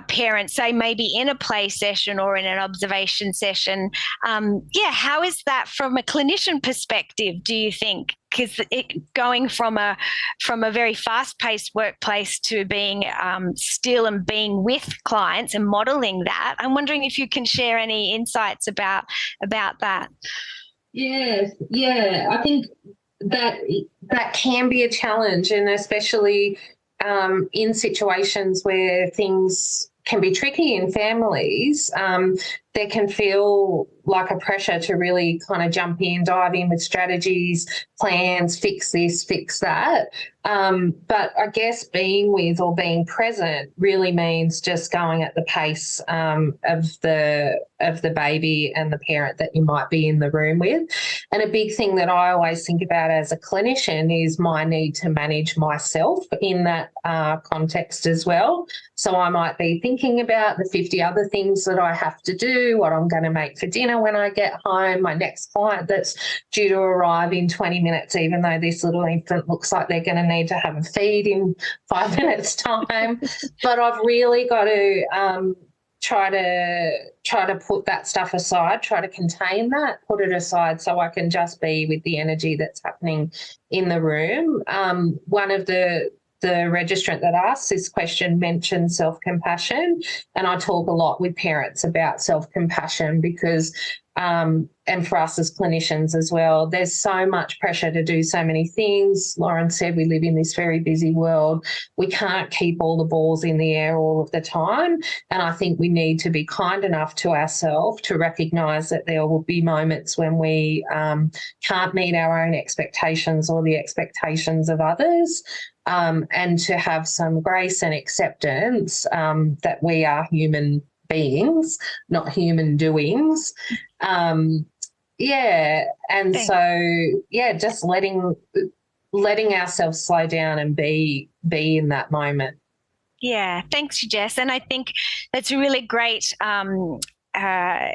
parents, say maybe in a play session or in an observation session. How is that from a clinician perspective, do you think? Because going from a very fast-paced workplace to being still and being with clients and modelling that, I'm wondering if you can share any insights about that. Yes, I think that can be a challenge, and especially in situations where things can be tricky in families, there can feel like a pressure to really kind of jump in, dive in with strategies, plans, fix this, fix that. But I guess being with or being present really means just going at the pace of the baby and the parent that you might be in the room with. And a big thing that I always think about as a clinician is my need to manage myself in that context as well. So I might be thinking about the 50 other things that I have to do, what I'm going to make for dinner when I get home, my next client that's due to arrive in 20 minutes, even though this little infant looks like they're going to need to have a feed in 5 minutes' time. But I've really got to try to put that stuff aside, try to contain that, put it aside so I can just be with the energy that's happening in the room. One of the registrant that asked this question mentioned self-compassion, and I talk a lot with parents about self-compassion because and for us as clinicians as well. There's so much pressure to do so many things. Lauren said we live in this very busy world. We can't keep all the balls in the air all of the time, and I think we need to be kind enough to ourselves to recognise that there will be moments when we can't meet our own expectations or the expectations of others, and to have some grace and acceptance that we are human beings, not human doings. And Thanks. so just letting ourselves slow down and be in that moment. Yeah, thanks, Jess. And I think that's a really great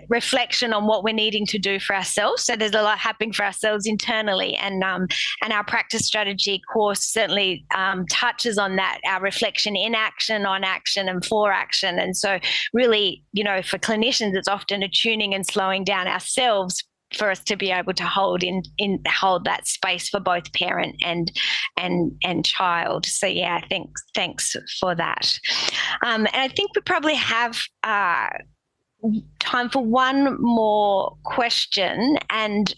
reflection on what we're needing to do for ourselves. So there's a lot happening for ourselves internally, and our practice strategy course certainly touches on that. Our reflection in action, on action, and for action. And so really, for clinicians, it's often a tuning and slowing down ourselves for us to be able to hold that space for both parent and child. So yeah, thanks for that. And I think we probably have time for one more question, and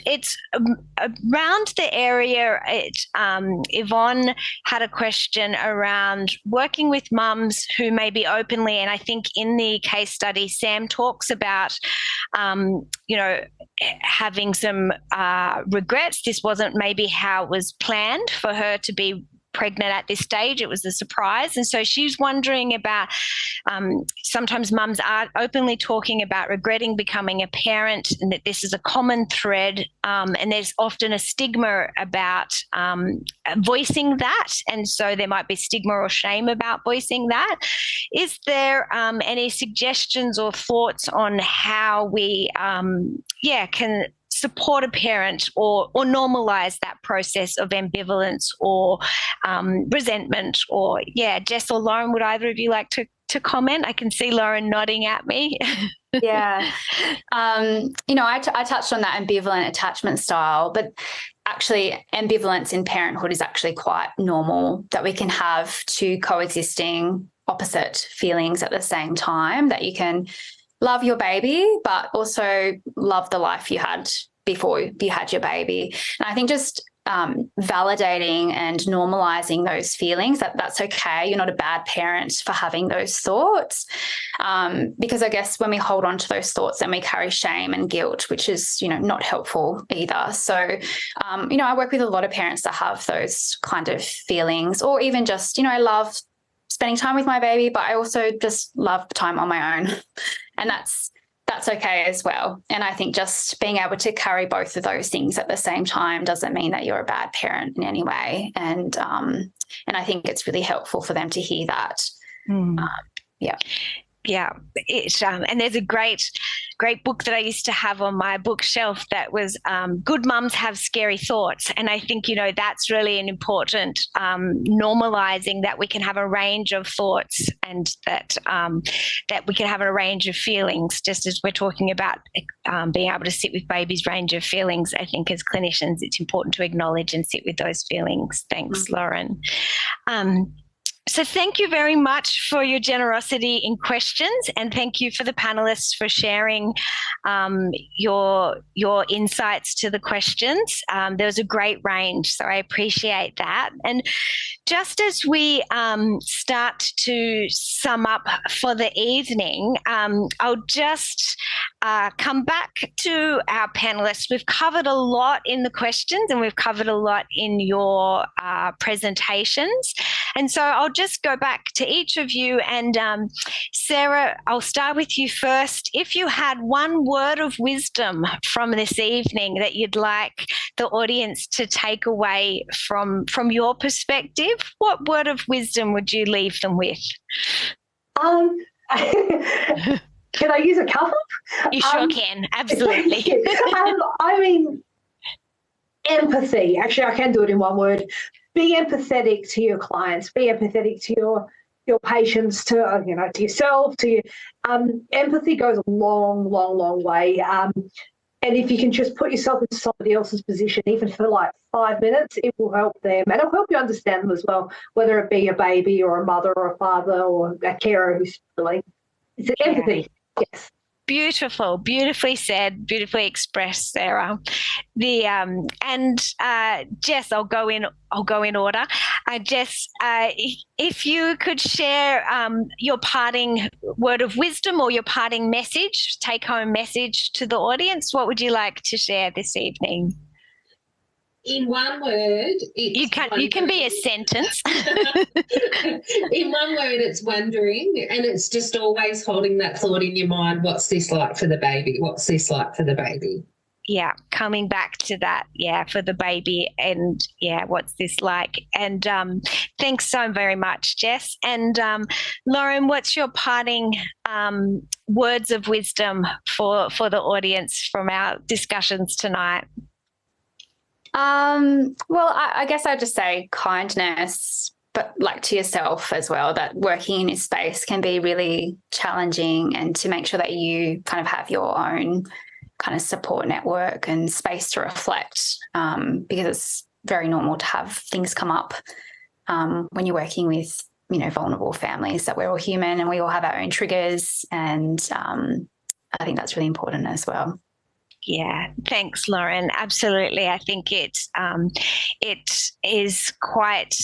it's around the area. Yvonne had a question around working with mums who may be openly, and I think in the case study, Sam talks about, having some regrets. This wasn't maybe how it was planned for her to be pregnant at this stage. It was a surprise. And so she's wondering about, sometimes mums are openly talking about regretting becoming a parent, and that this is a common thread, and there's often a stigma about voicing that, and so there might be stigma or shame about voicing that. Is there any suggestions or thoughts on how we can support a parent or normalize that process of ambivalence or resentment? Or Jess or Lauren, would either of you like to comment? I can see Lauren nodding at me. Yeah. I touched on that ambivalent attachment style, but actually ambivalence in parenthood is actually quite normal, that we can have two coexisting opposite feelings at the same time, that you can love your baby, but also love the life you had before you had your baby. And I think just validating and normalizing those feelings, that's okay. You're not a bad parent for having those thoughts, because I guess when we hold on to those thoughts, then we carry shame and guilt, which is, not helpful either. So, I work with a lot of parents that have those kind of feelings, or even just, I love spending time with my baby, but I also just love time on my own. And that's okay as well. And I think just being able to carry both of those things at the same time doesn't mean that you're a bad parent in any way. And I think it's really helpful for them to hear that. Yeah, and there's a great book that I used to have on my bookshelf that was Good Mums Have Scary Thoughts. And I think, that's really an important normalizing that we can have a range of thoughts, and that we can have a range of feelings, just as we're talking about being able to sit with babies' range of feelings. I think as clinicians, it's important to acknowledge and sit with those feelings. Thanks, Lauren. So thank you very much for your generosity in questions, and thank you for the panelists for sharing your insights to the questions. There was a great range, so I appreciate that. And just as we start to sum up for the evening, I'll just come back to our panelists. We've covered a lot in the questions, and we've covered a lot in your presentations. And so I'll just go back to each of you. And Sarah, I'll start with you first. If you had one word of wisdom from this evening that you'd like the audience to take away from your perspective, what word of wisdom would you leave them with? Can I use a couple? You sure can, absolutely. Empathy. Actually, I can do it in one word. Be empathetic to your clients. Be empathetic to your patients, to yourself. Empathy goes a long, long, long way. And if you can just put yourself into somebody else's position, even for like 5 minutes, it will help them. And it'll help you understand them as well, whether it be a baby or a mother or a father or a carer who's feeling. It's empathy, yes. Beautiful, beautifully said, beautifully expressed, Sarah. Jess, I'll go in order. Jess, if you could share your parting word of wisdom or your parting message, take-home message to the audience, what would you like to share this evening? In one word, you can be a sentence. In one word, it's wondering, and it's just always holding that thought in your mind. What's this like for the baby? What's this like for the baby? Yeah, coming back to that, for the baby, and what's this like? And thanks so very much, Jess. And Lauren, what's your parting words of wisdom for the audience from our discussions tonight? Well, I guess I'd just say kindness, but like to yourself as well, that working in this space can be really challenging, and to make sure that you kind of have your own kind of support network and space to reflect, because it's very normal to have things come up when you're working with, vulnerable families, that we're all human and we all have our own triggers. And I think that's really important as well. Yeah, thanks, Lauren. Absolutely. I think it is quite,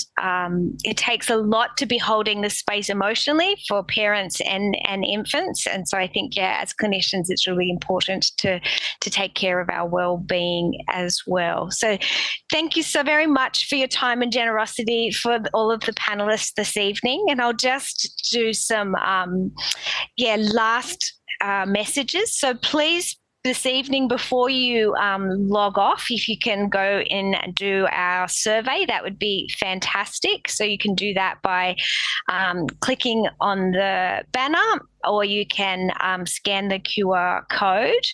it takes a lot to be holding the space emotionally for parents and infants. And so I think, as clinicians, it's really important to take care of our well-being as well. So thank you so very much for your time and generosity for all of the panelists this evening. And I'll just do some, last messages. So please, this evening, before you log off, if you can go in and do our survey, that would be fantastic. So you can do that by clicking on the banner, or you can scan the QR code.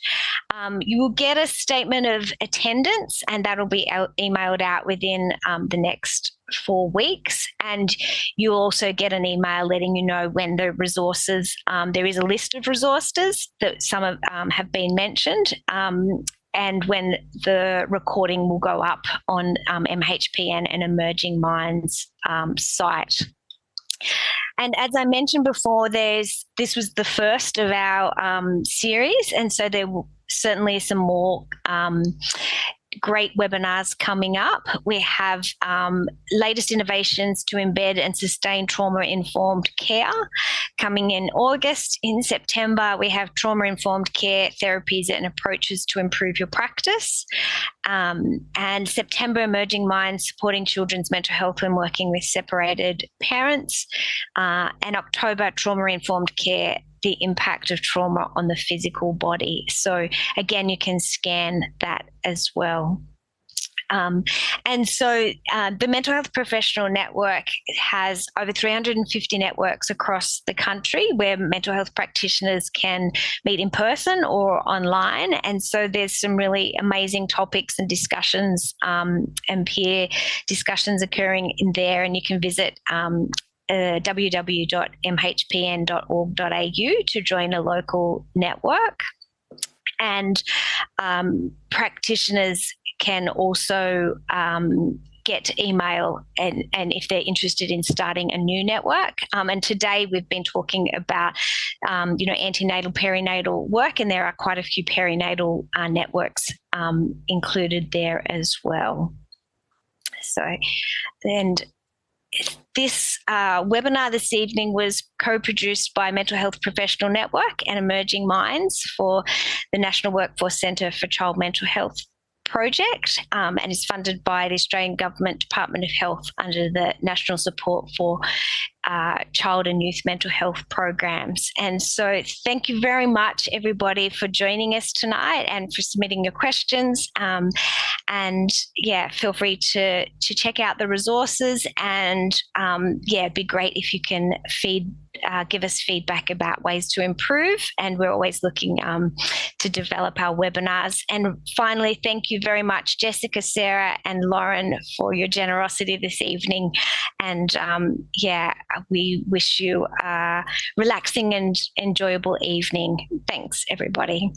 You will get a statement of attendance, and that'll be emailed out within the next 4 weeks. And you'll also get an email letting you know when the resources, there is a list of resources that some of have been mentioned, and when the recording will go up on MHPN and Emerging Minds site. And as I mentioned before, this was the first of our series, and so there will certainly some more great webinars coming up. We have latest innovations to embed and sustain trauma-informed care coming in August. In September, we have trauma-informed care therapies and approaches to improve your practice. And September, Emerging Minds, supporting children's mental health when working with separated parents. And October, trauma-informed care, the impact of trauma on the physical body. So again, you can scan that as well. And so the Mental Health Professional Network has over 350 networks across the country where mental health practitioners can meet in person or online. And so there's some really amazing topics and discussions and peer discussions occurring in there. And you can visit www.mhpn.org.au to join a local network. And practitioners can also get email and if they're interested in starting a new network. And today we've been talking about, antenatal, perinatal work, and there are quite a few perinatal networks included there as well. So, and this webinar this evening was co-produced by Mental Health Professional Network and Emerging Minds for the National Workforce Centre for Child Mental Health project, and is funded by the Australian Government Department of Health under the National Support for Child and Youth Mental Health Programs. And so thank you very much, everybody, for joining us tonight and for submitting your questions. And feel free to check out the resources, and it'd be great if you can give us feedback about ways to improve, and we're always looking to develop our webinars. And finally, thank you very much, Jessica, Sarah and Lauren, for your generosity this evening. And we wish you a relaxing and enjoyable evening. Thanks, everybody.